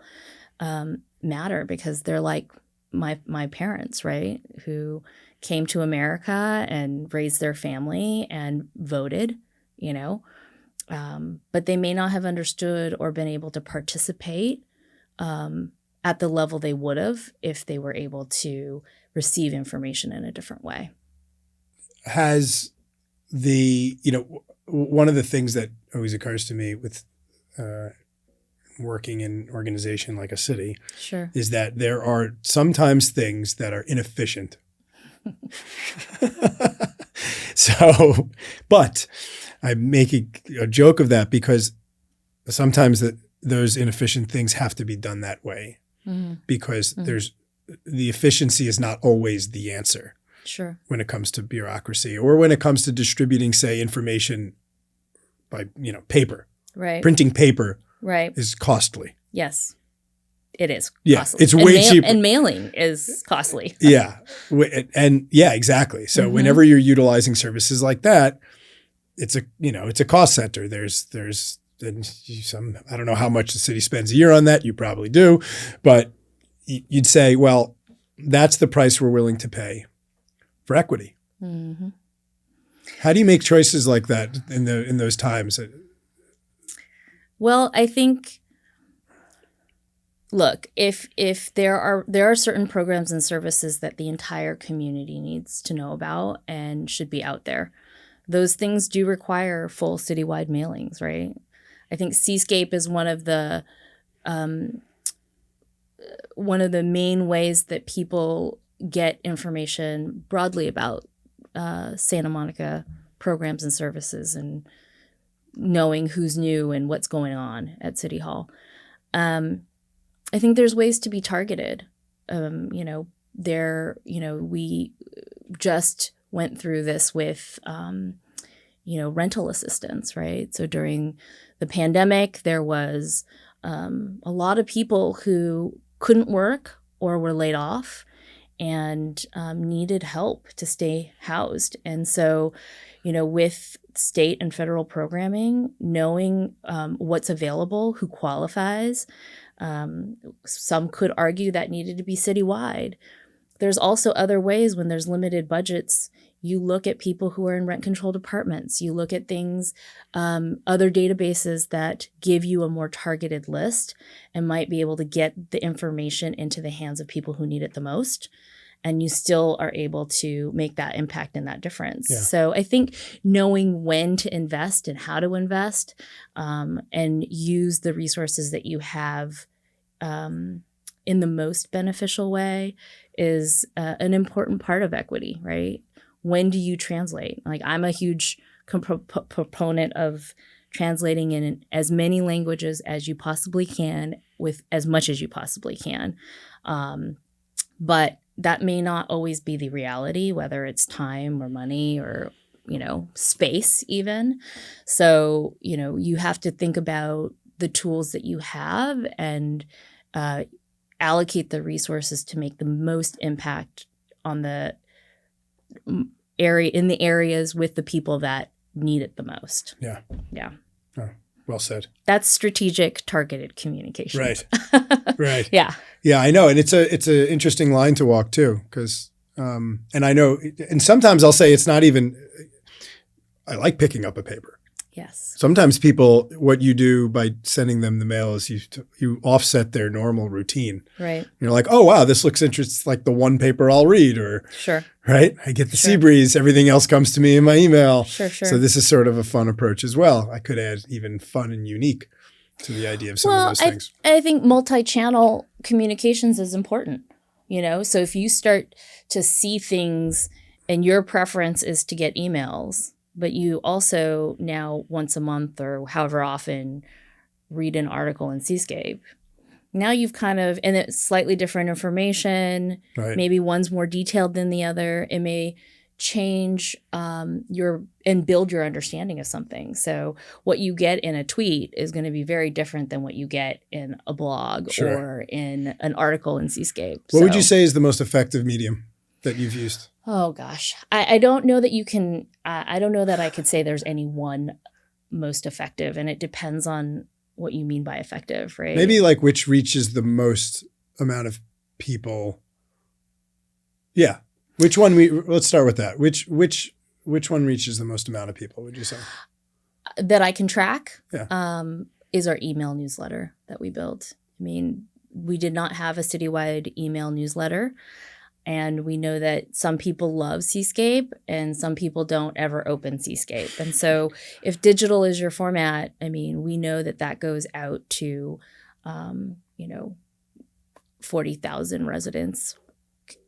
[SPEAKER 2] matter, because they're like my parents, right? Who came to America and raised their family and voted, but they may not have understood or been able to participate at the level they would have if they were able to receive information in a different way.
[SPEAKER 1] Has one of the things that always occurs to me with working in an organization like a city,
[SPEAKER 2] sure,
[SPEAKER 1] is that there are sometimes things that are inefficient. So, but I'm making a joke of that because sometimes those inefficient things have to be done that way, because the efficiency is not always the answer.
[SPEAKER 2] Sure.
[SPEAKER 1] When it comes to bureaucracy or when it comes to distributing, say, information by, paper.
[SPEAKER 2] Right.
[SPEAKER 1] Printing paper
[SPEAKER 2] right.
[SPEAKER 1] is costly.
[SPEAKER 2] Yes, it is
[SPEAKER 1] yeah,
[SPEAKER 2] costly.
[SPEAKER 1] It's way cheaper.
[SPEAKER 2] And mailing is costly.
[SPEAKER 1] Yeah. And yeah, exactly. So whenever you're utilizing services like that, it's a cost center. There's some, I don't know how much the city spends a year on that. You probably do, but you'd say, well, that's the price we're willing to pay for equity. Mm-hmm. How do you make choices like that in those times?
[SPEAKER 2] Well, I think, look, if there are certain programs and services that the entire community needs to know about and should be out there, those things do require full citywide mailings, right? I think Seascape is one of the main ways that people get information broadly about Santa Monica programs and services and knowing who's new and what's going on at City Hall. I think there's ways to be targeted. We just went through this with, rental assistance, right? So during the pandemic, there was a lot of people who couldn't work or were laid off and needed help to stay housed. And so, with state and federal programming, knowing what's available, who qualifies, some could argue that needed to be citywide. There's also other ways when there's limited budgets. You look at people who are in rent-controlled apartments. You look at things, other databases that give you a more targeted list and might be able to get the information into the hands of people who need it the most. And you still are able to make that impact and that difference. Yeah. So I think knowing when to invest and how to invest and use the resources that you have in the most beneficial way is an important part of equity, right? When do you translate? Like, I'm a huge proponent of translating in as many languages as you possibly can with as much as you possibly can. But that may not always be the reality, whether it's time or money or, space even. So, you have to think about the tools that you have and allocate the resources to make the most impact on the areas with the people that need it the most.
[SPEAKER 1] Yeah.
[SPEAKER 2] Yeah.
[SPEAKER 1] Oh, well said.
[SPEAKER 2] That's strategic, targeted communication.
[SPEAKER 1] Right. Right.
[SPEAKER 2] Yeah.
[SPEAKER 1] Yeah, I know. And it's a interesting line to walk too, because, and I know, and sometimes I'll say it's not even, I like picking up a paper.
[SPEAKER 2] Yes.
[SPEAKER 1] Sometimes people, what you do by sending them the mail is you offset their normal routine.
[SPEAKER 2] Right.
[SPEAKER 1] You're like, oh, wow, this looks interesting, like the one paper I'll read, or
[SPEAKER 2] sure.
[SPEAKER 1] Right? I get the sea breeze. Everything else comes to me in my email.
[SPEAKER 2] Sure.
[SPEAKER 1] So this is sort of a fun approach as well. I could add even fun and unique to the idea of some of those things.
[SPEAKER 2] I think multi-channel communications is important, So if you start to see things and your preference is to get emails, but you also now once a month or however often read an article in Seascape. Now you've and it's slightly different information.
[SPEAKER 1] Right.
[SPEAKER 2] Maybe one's more detailed than the other. It may change and build your understanding of something. So what you get in a tweet is going to be very different than what you get in a blog or in an article in Seascape.
[SPEAKER 1] What would you say is the most effective medium that you've used?
[SPEAKER 2] Oh, gosh. I don't know that you can I don't know that I could say there's any one most effective, and it depends on what you mean by effective, right?
[SPEAKER 1] Maybe like which reaches the most amount of people. Yeah. Which one let's start with that. Which one reaches the most amount of people, would you say?
[SPEAKER 2] That I can track
[SPEAKER 1] is
[SPEAKER 2] our email newsletter that we built. I mean, we did not have a citywide email newsletter. And we know that some people love Seascape and some people don't ever open Seascape. And so if digital is your format, I mean, we know that goes out to, 40,000 residents'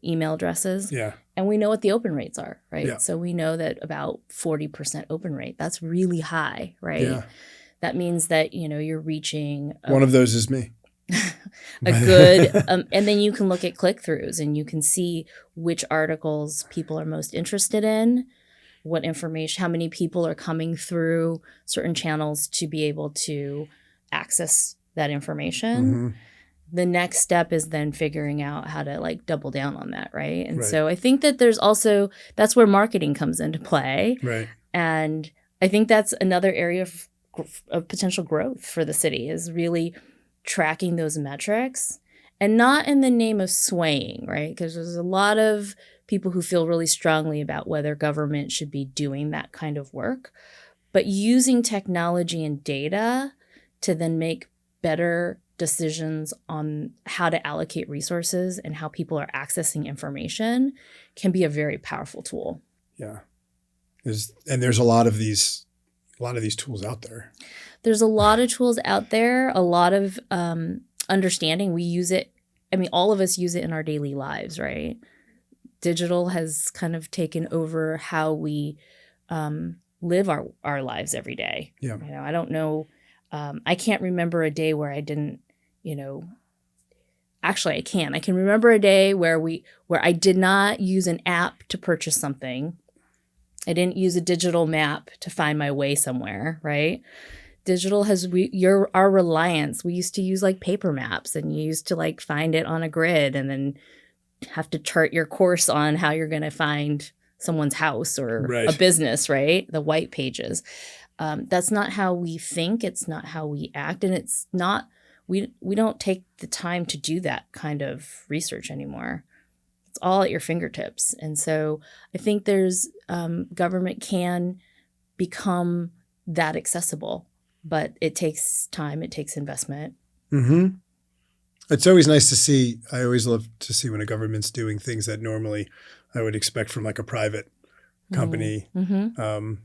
[SPEAKER 2] email addresses.
[SPEAKER 1] Yeah.
[SPEAKER 2] And we know what the open rates are, right?
[SPEAKER 1] Yeah.
[SPEAKER 2] So we know that about 40% open rate. That's really high, right?
[SPEAKER 1] Yeah.
[SPEAKER 2] That means that, you're reaching.
[SPEAKER 1] One of those is me.
[SPEAKER 2] A good, and then you can look at click-throughs and you can see which articles people are most interested in, what information, how many people are coming through certain channels to be able to access that information.
[SPEAKER 1] Mm-hmm.
[SPEAKER 2] The next step is then figuring out how to double down on that, right? And so I think that there's also, that's where marketing comes into play.
[SPEAKER 1] Right.
[SPEAKER 2] And I think that's another area of potential growth for the city, is really tracking those metrics, and not in the name of swaying, right? Because there's a lot of people who feel really strongly about whether government should be doing that kind of work, but using technology and data to then make better decisions on how to allocate resources and how people are accessing information can be a very powerful tool.
[SPEAKER 1] Yeah. And there's a lot of these tools out there.
[SPEAKER 2] There's a lot of tools out there, a lot of understanding. We use it. I mean, all of us use it in our daily lives, right? Digital has kind of taken over how we live our lives every day.
[SPEAKER 1] Yeah.
[SPEAKER 2] I don't know. I can't remember a day where I didn't, actually I can. I can remember a day where I did not use an app to purchase something. I didn't use a digital map to find my way somewhere, right? Digital has our reliance. We used to use like paper maps, and you used to like find it on a grid and then have to chart your course on how you're going to find someone's house or a business, right? The white pages. That's not how we think. It's not how we act. And it's not, we don't take the time to do that kind of research anymore. It's all at your fingertips. And so I think government can become that accessible, but it takes time. It takes investment.
[SPEAKER 1] Mm-hmm. It's always nice to see. I always love to see when a government's doing things that normally I would expect from like a private company,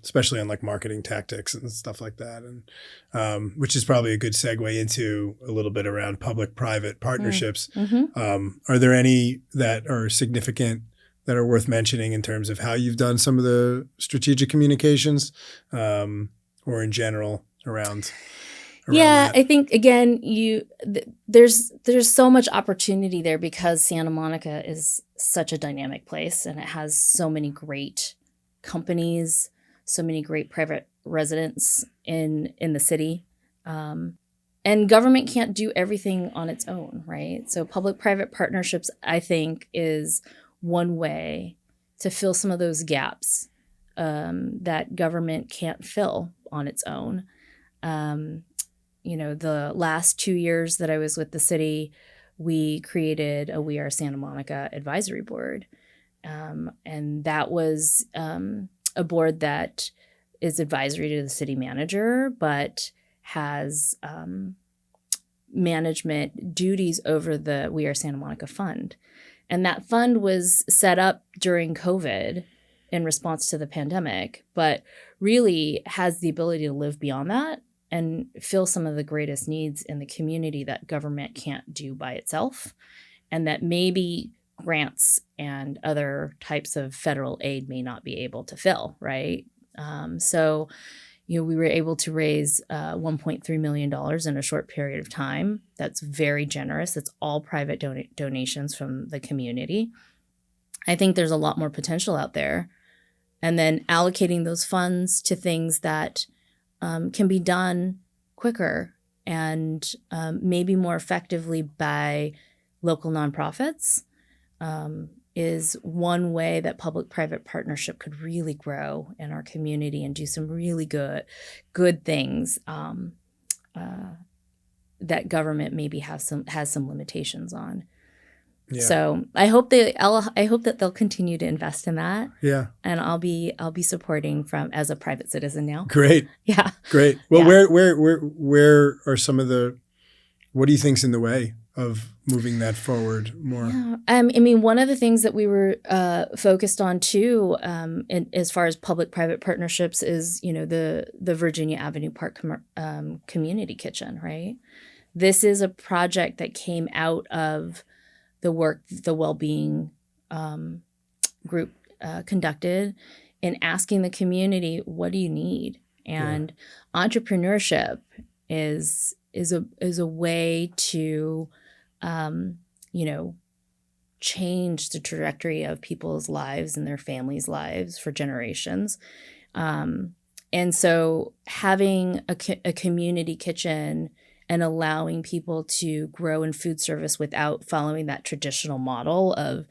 [SPEAKER 1] especially on like marketing tactics and stuff like that. And which is probably a good segue into a little bit around public-private partnerships. Are there any that are significant that are worth mentioning in terms of how you've done some of the strategic communications or in general around
[SPEAKER 2] yeah,
[SPEAKER 1] that?
[SPEAKER 2] I think again, there's so much opportunity there because Santa Monica is such a dynamic place, and it has so many great companies, so many great private residents in the city, and government can't do everything on its own, right? So public-private partnerships, I think, is one way to fill some of those gaps that government can't fill on its own. The last 2 years that I was with the city, we created a We Are Santa Monica advisory board. And that was a board that is advisory to the city manager, but has management duties over the We Are Santa Monica fund. And that fund was set up during COVID in response to the pandemic, but really has the ability to live beyond that and fill some of the greatest needs in the community that government can't do by itself, and that maybe grants and other types of federal aid may not be able to fill, right? So we were able to raise $1.3 million in a short period of time. That's very generous. It's all private donations from the community. I think there's a lot more potential out there. And then allocating those funds to things that can be done quicker and maybe more effectively by local nonprofits is one way that public-private partnership could really grow in our community and do some really good things that government maybe has some limitations on. Yeah. So I hope that they'll continue to invest in that.
[SPEAKER 1] Yeah.
[SPEAKER 2] And I'll be supporting as a private citizen now.
[SPEAKER 1] Great.
[SPEAKER 2] Yeah.
[SPEAKER 1] Great. Well, yeah. Where are some of what do you think's in the way of moving that forward more?
[SPEAKER 2] Yeah. I mean, one of the things that we were focused on too, as far as public-private partnerships, is the Virginia Avenue Park Community Kitchen. Right. This is a project that came out of the work the well-being group conducted in asking the community, what do you need? And entrepreneurship is a way to change the trajectory of people's lives and their families' lives for generations. And so having a community kitchen and allowing people to grow in food service without following that traditional model of,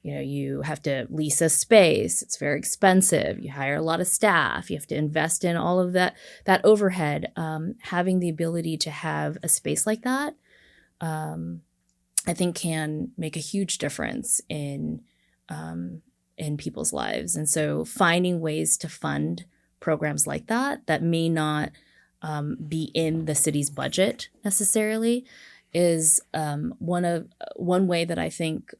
[SPEAKER 2] you have to lease a space, it's very expensive, you hire a lot of staff, you have to invest in all of that overhead. Having the ability to have a space like that, I think can make a huge difference in people's lives. And so finding ways to fund programs like that may not be in the city's budget necessarily is one way that I think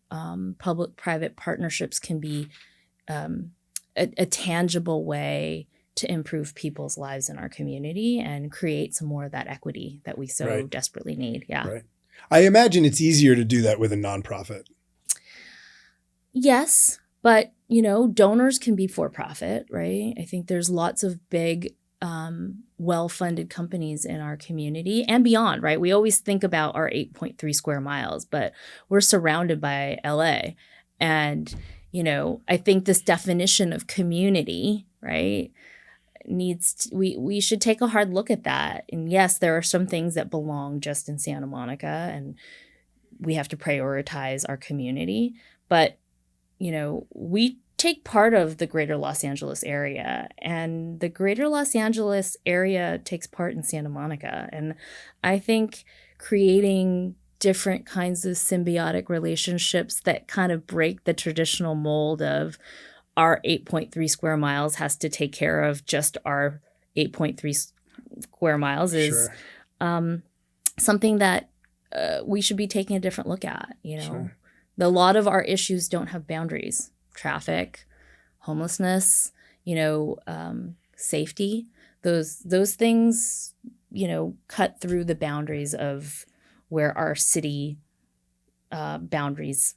[SPEAKER 2] public-private partnerships can be a tangible way to improve people's lives in our community and create some more of that equity that we so desperately need. Yeah.
[SPEAKER 1] Right. I imagine it's easier to do that with a nonprofit.
[SPEAKER 2] Yes, but donors can be for profit, right? I think there's lots of big, well-funded companies in our community and beyond, right? We always think about our 8.3 square miles, but we're surrounded by LA. And, I think this definition of community, right, we should take a hard look at that. And yes, there are some things that belong just in Santa Monica, and we have to prioritize our community. But, we take part of the greater Los Angeles area, and the greater Los Angeles area takes part in Santa Monica. And I think creating different kinds of symbiotic relationships that kind of break the traditional mold of our 8.3 square miles has to take care of just our 8.3 square miles is something that we should be taking a different look at.
[SPEAKER 1] Sure.
[SPEAKER 2] A lot of our issues don't have boundaries. Traffic, homelessness, safety, those things, cut through the boundaries of where our city boundaries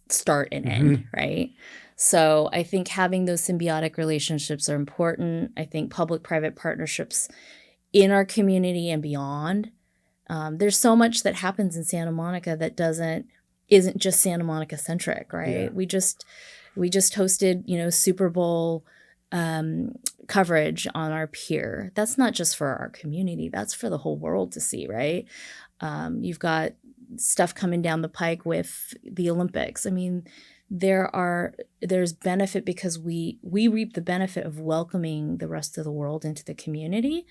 [SPEAKER 2] start and end, right? So I think having those symbiotic relationships are important. I think public-private partnerships in our community and beyond. There's so much that happens in Santa Monica that isn't just Santa Monica centric, right?
[SPEAKER 1] Yeah.
[SPEAKER 2] We just hosted, Super Bowl coverage on our pier. That's not just for our community. That's for the whole world to see, right? You've got stuff coming down the pike with the Olympics. I mean, there's benefit because we reap the benefit of welcoming the rest of the world into the community.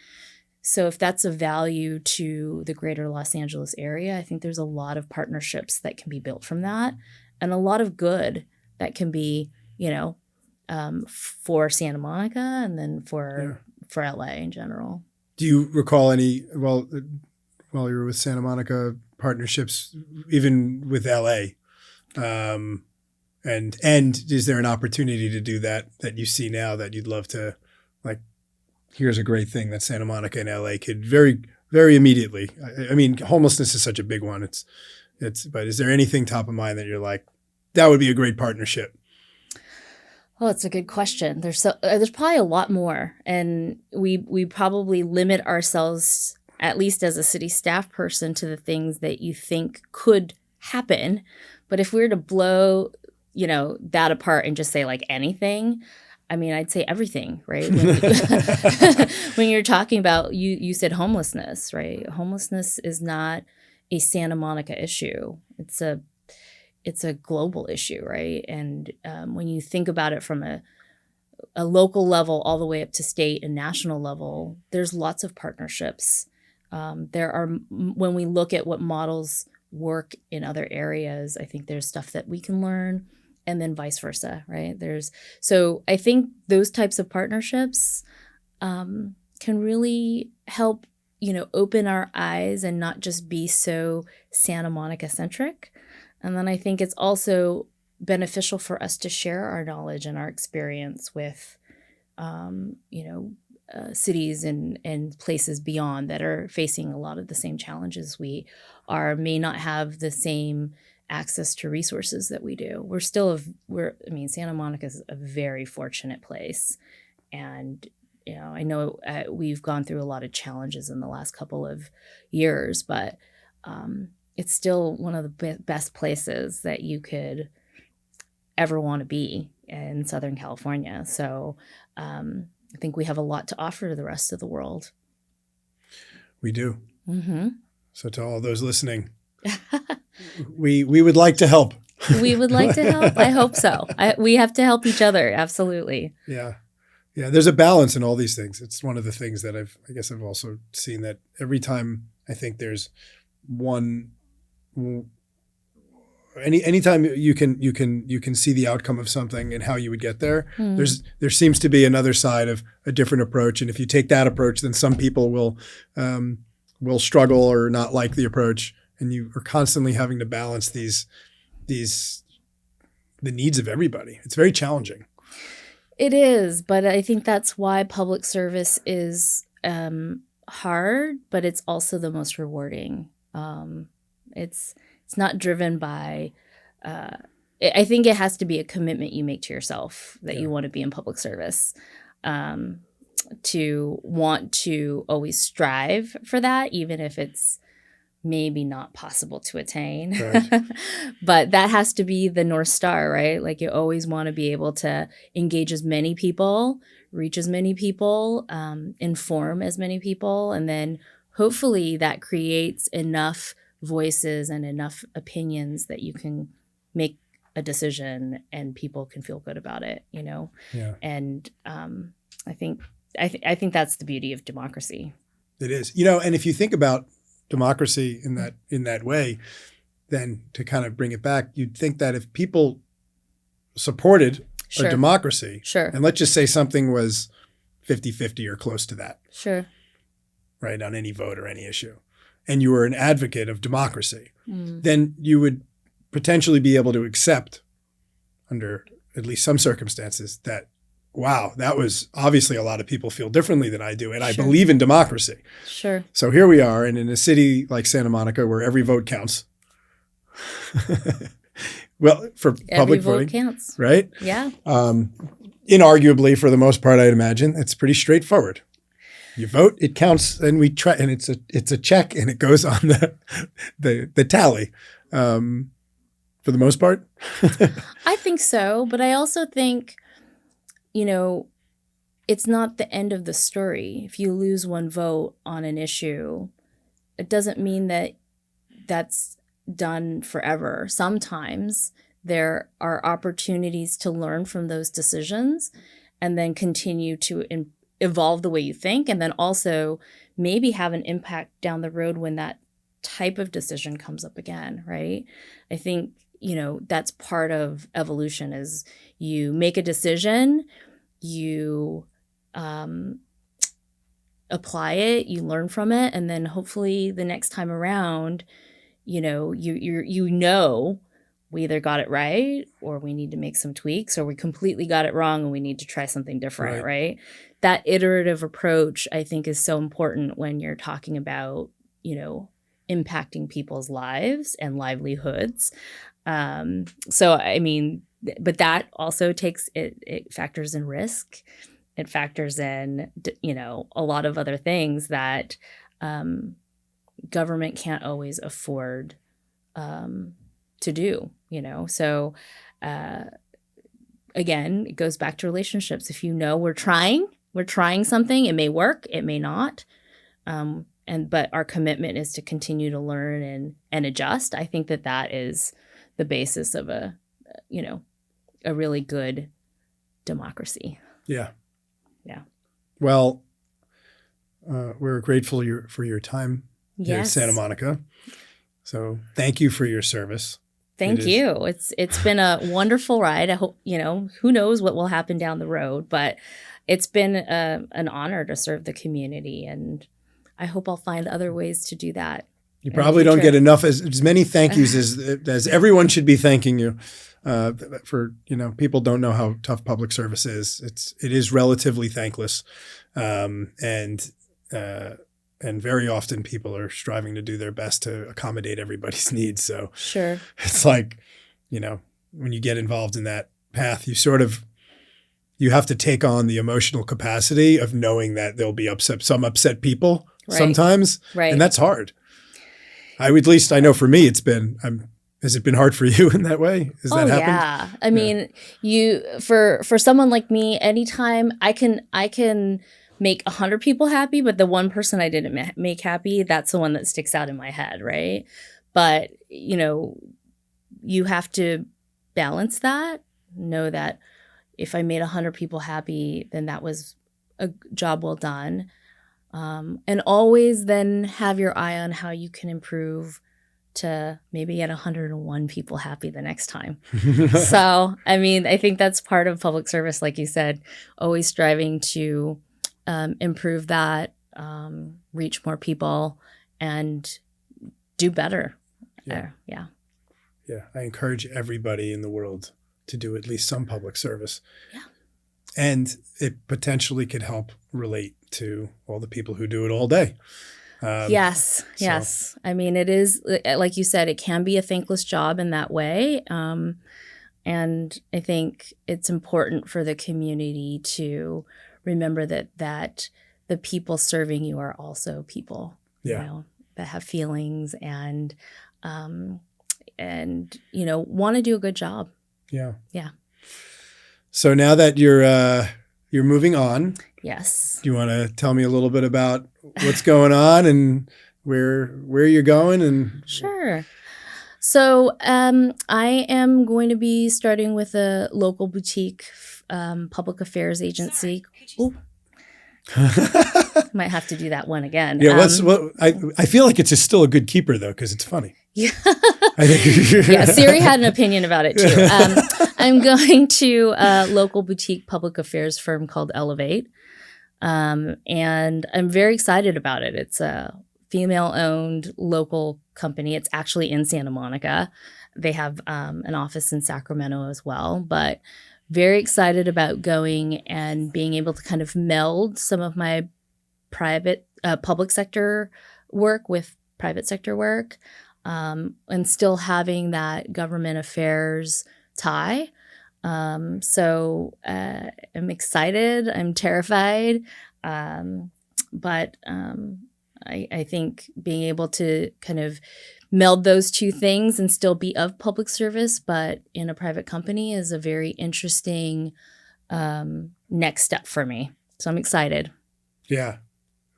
[SPEAKER 2] So if that's a value to the greater Los Angeles area, I think there's a lot of partnerships that can be built from that, and a lot of good that can be, for Santa Monica and then for LA in general.
[SPEAKER 1] Do you recall any, while you were with Santa Monica, partnerships even with LA? And is there an opportunity to do that you see now that you'd love to, like, here's a great thing that Santa Monica and LA could very, very immediately. I mean, homelessness is such a big one. But is there anything top of mind that you're like, that would be a great partnership?
[SPEAKER 2] Well, it's a good question. There's probably a lot more, and we probably limit ourselves, at least as a city staff person, to the things that you think could happen. But if we were to blow, that apart and just say like anything, I mean, I'd say everything, right? When you're talking about, you said homelessness, right? Homelessness is not a Santa Monica issue. It's a global issue, right? And when you think about it from a local level all the way up to state and national level, there's lots of partnerships. When we look at what models work in other areas, I think there's stuff that we can learn, and then vice versa, right? So I think those types of partnerships can really help, open our eyes and not just be so Santa Monica centric. And then I think it's also beneficial for us to share our knowledge and our experience with, cities and places beyond that are facing a lot of the same challenges we are, may not have the same access to resources that we do. Santa Monica is a very fortunate place. And, I know we've gone through a lot of challenges in the last couple of years, but it's still one of the best places that you could ever want to be in Southern California. So I think we have a lot to offer to the rest of the world.
[SPEAKER 1] We do.
[SPEAKER 2] Mm-hmm.
[SPEAKER 1] So to all those listening, we would like to help.
[SPEAKER 2] We would like to help. I hope so. We have to help each other. Absolutely.
[SPEAKER 1] Yeah. Yeah. There's a balance in all these things. It's one of the things that I've also seen, that every time I think there's anytime you can see the outcome of something and how you would get there, there seems to be another side of a different approach. And if you take that approach, then some people will struggle or not like the approach. And you are constantly having to balance the needs of everybody. It's very challenging.
[SPEAKER 2] It is, but I think that's why public service is hard, but it's also the most rewarding. It's not driven by. I think it has to be a commitment you make to yourself that you want to be in public service. To want to always strive for that, even if it's maybe not possible to attain.
[SPEAKER 1] Right.
[SPEAKER 2] But that has to be the North Star, right? Like you always want to be able to engage as many people, reach as many people, inform as many people. And then hopefully that creates enough voices and enough opinions that you can make a decision and people can feel good about it, you know?
[SPEAKER 1] Yeah.
[SPEAKER 2] And I think that's the beauty of democracy.
[SPEAKER 1] It is. You know, and if you think about democracy in that way, then to kind of bring it back, you'd think that if people supported a democracy, and let's just say something was 50-50 or close to that, right, on any vote or any issue, and you were an advocate of democracy, then you would potentially be able to accept, under at least some circumstances, that wow, that was obviously a lot of people feel differently than I do, and I believe in democracy. So here we are, and in a city like Santa Monica, where every vote counts. Well, for public voting,
[SPEAKER 2] vote counts,
[SPEAKER 1] right?
[SPEAKER 2] Yeah.
[SPEAKER 1] Inarguably, for the most part, I'd imagine it's pretty straightforward. You vote, it counts, and we try, and it's a check, and it goes on the tally. For the most part,
[SPEAKER 2] I think so, but I also think, you know, it's not the end of the story. If you lose one vote on an issue, it doesn't mean that that's done forever. Sometimes there are opportunities to learn from those decisions and then continue to evolve the way you think, and then also maybe have an impact down the road when that type of decision comes up again, right? I think, you know, that's part of evolution is you make a decision, you apply it, you learn from it, and then hopefully the next time around, you know, you know we either got it right or we need to make some tweaks, or we completely got it wrong and we need to try something different, right? That iterative approach, I think, is so important when you're talking about, you know, impacting people's lives and livelihoods. So, I mean, but that also takes, it factors in risk. It factors in, you know, a lot of other things that government can't always afford to do, you know? So, again, it goes back to relationships. If you know we're trying something, it may work, it may not. But our commitment is to continue to learn and adjust. I think that is the basis of a really good democracy.
[SPEAKER 1] Yeah.
[SPEAKER 2] Yeah.
[SPEAKER 1] Well, we're grateful for your time here at Santa Monica. So thank you for your service.
[SPEAKER 2] Thank you. It's been a wonderful ride. I hope, you know, who knows what will happen down the road, but it's been an honor to serve the community, and I hope I'll find other ways to do that.
[SPEAKER 1] You probably don't get enough as many thank yous as everyone should be thanking you for, you know, people don't know how tough public service is. It is relatively thankless. And very often people are striving to do their best to accommodate everybody's needs. So it's like, you know, when you get involved in that path, you have to take on the emotional capacity of knowing that there'll be some upset people sometimes. Right. And that's hard. I know for me, has it been hard for you in that way? Has that happened?
[SPEAKER 2] Yeah. I mean, for someone like me, anytime I can make 100 people happy, but the one person I didn't make happy, that's the one that sticks out in my head. Right. But, you know, you have to balance that, know that if I made 100 people happy, then that was a job well done. And always then have your eye on how you can improve to maybe get 101 people happy the next time. So, I mean, I think that's part of public service, like you said, always striving to improve that, reach more people, and do better.
[SPEAKER 1] Yeah.
[SPEAKER 2] Yeah.
[SPEAKER 1] I encourage everybody in the world to do at least some public service.
[SPEAKER 2] Yeah.
[SPEAKER 1] And it potentially could help relate to all the people who do it all day.
[SPEAKER 2] Yes. I mean, it is, like you said, it can be a thankless job in that way. And I think it's important for the community to remember that the people serving you are also people, that have feelings and want to do a good job.
[SPEAKER 1] Yeah.
[SPEAKER 2] Yeah.
[SPEAKER 1] So now that you're moving on.
[SPEAKER 2] Yes.
[SPEAKER 1] Do you want to tell me a little bit about what's going on and where you're going? And
[SPEAKER 2] Sure. So I am going to be starting with a local boutique public affairs agency. Might have to do that one again.
[SPEAKER 1] Yeah, I feel like it's still a good keeper though, because it's funny.
[SPEAKER 2] Yeah. Yeah, Siri had an opinion about it too. I'm going to a local boutique public affairs firm called Elevate. And I'm very excited about it. It's a female-owned local company. It's actually in Santa Monica. They have an office in Sacramento as well, but very excited about going and being able to kind of meld some of my public sector work with private sector work, and still having that government affairs tie. So I'm excited. I'm terrified. But I think being able to kind of meld those two things and still be of public service, but in a private company is a very interesting next step for me. So I'm excited.
[SPEAKER 1] Yeah.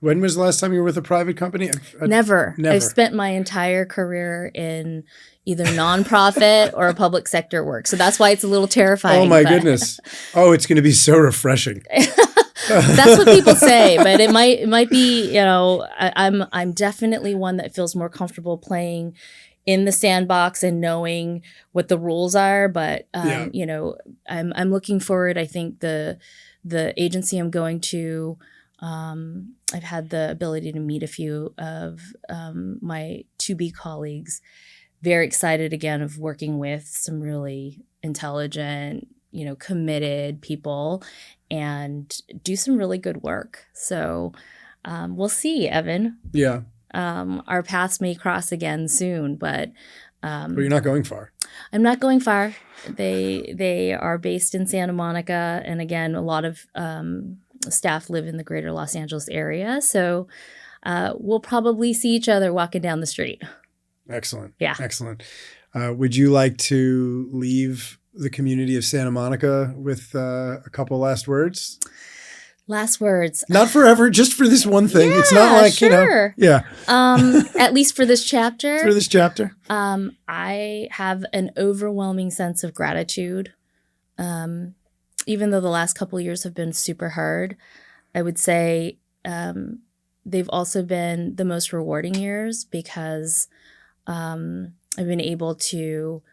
[SPEAKER 1] When was the last time you were with a private company?
[SPEAKER 2] Never. I've spent my entire career in either nonprofit or public sector work. So that's why it's a little terrifying.
[SPEAKER 1] Oh, my goodness. Oh, it's going to be so refreshing.
[SPEAKER 2] That's what people say, but it might be, I'm definitely one that feels more comfortable playing in the sandbox and knowing what the rules are. But, I'm looking forward. I think the agency I'm going to, I've had the ability to meet a few of my to-be colleagues. Very excited again of working with some really intelligent, committed people and do some really good work. So we'll see, Evan.
[SPEAKER 1] Yeah.
[SPEAKER 2] Our paths may cross again soon, but
[SPEAKER 1] you're not going far.
[SPEAKER 2] I'm not going far. They are based in Santa Monica, and again, a lot of staff live in the greater Los Angeles area. So we'll probably see each other walking down the street.
[SPEAKER 1] Excellent.
[SPEAKER 2] Yeah.
[SPEAKER 1] Excellent. Would you like to leave the community of Santa Monica with a couple last words?
[SPEAKER 2] Last words.
[SPEAKER 1] Not forever, just for this one thing.
[SPEAKER 2] Yeah,
[SPEAKER 1] it's not like,
[SPEAKER 2] sure.
[SPEAKER 1] Yeah.
[SPEAKER 2] At least for this chapter.
[SPEAKER 1] For this chapter.
[SPEAKER 2] I have an overwhelming sense of gratitude. Even though the last couple of years have been super hard, I would say they've also been the most rewarding years because I've been able to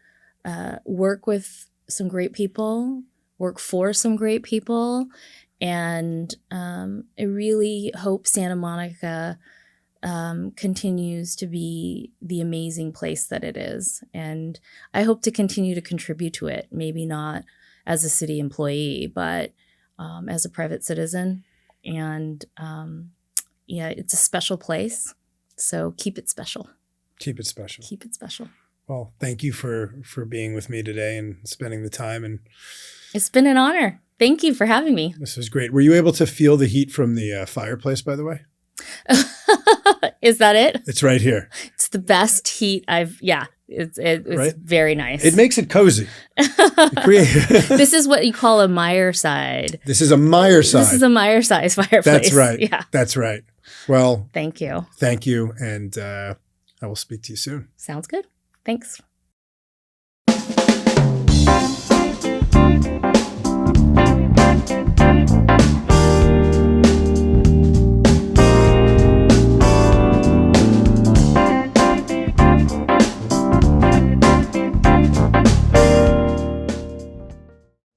[SPEAKER 2] work with some great people, work for some great people, and I really hope Santa Monica continues to be the amazing place that it is. And I hope to continue to contribute to it, maybe not as a city employee, but as a private citizen. And it's a special place. So keep it special.
[SPEAKER 1] Keep it special.
[SPEAKER 2] Keep it special.
[SPEAKER 1] Well, thank you for being with me today and spending the time. And
[SPEAKER 2] it's been an honor. Thank you for having me.
[SPEAKER 1] This was great. Were you able to feel the heat from the fireplace, by the way?
[SPEAKER 2] Is that it?
[SPEAKER 1] It's right here.
[SPEAKER 2] It's the best heat it's right? Very nice.
[SPEAKER 1] It makes it cozy.
[SPEAKER 2] This is what you call a Meyerside.
[SPEAKER 1] This is a Meyerside.
[SPEAKER 2] This is a Meyerside fireplace.
[SPEAKER 1] That's right.
[SPEAKER 2] Yeah.
[SPEAKER 1] That's right. Well,
[SPEAKER 2] thank you.
[SPEAKER 1] Thank you. And I will speak to you soon.
[SPEAKER 2] Sounds good. Thanks.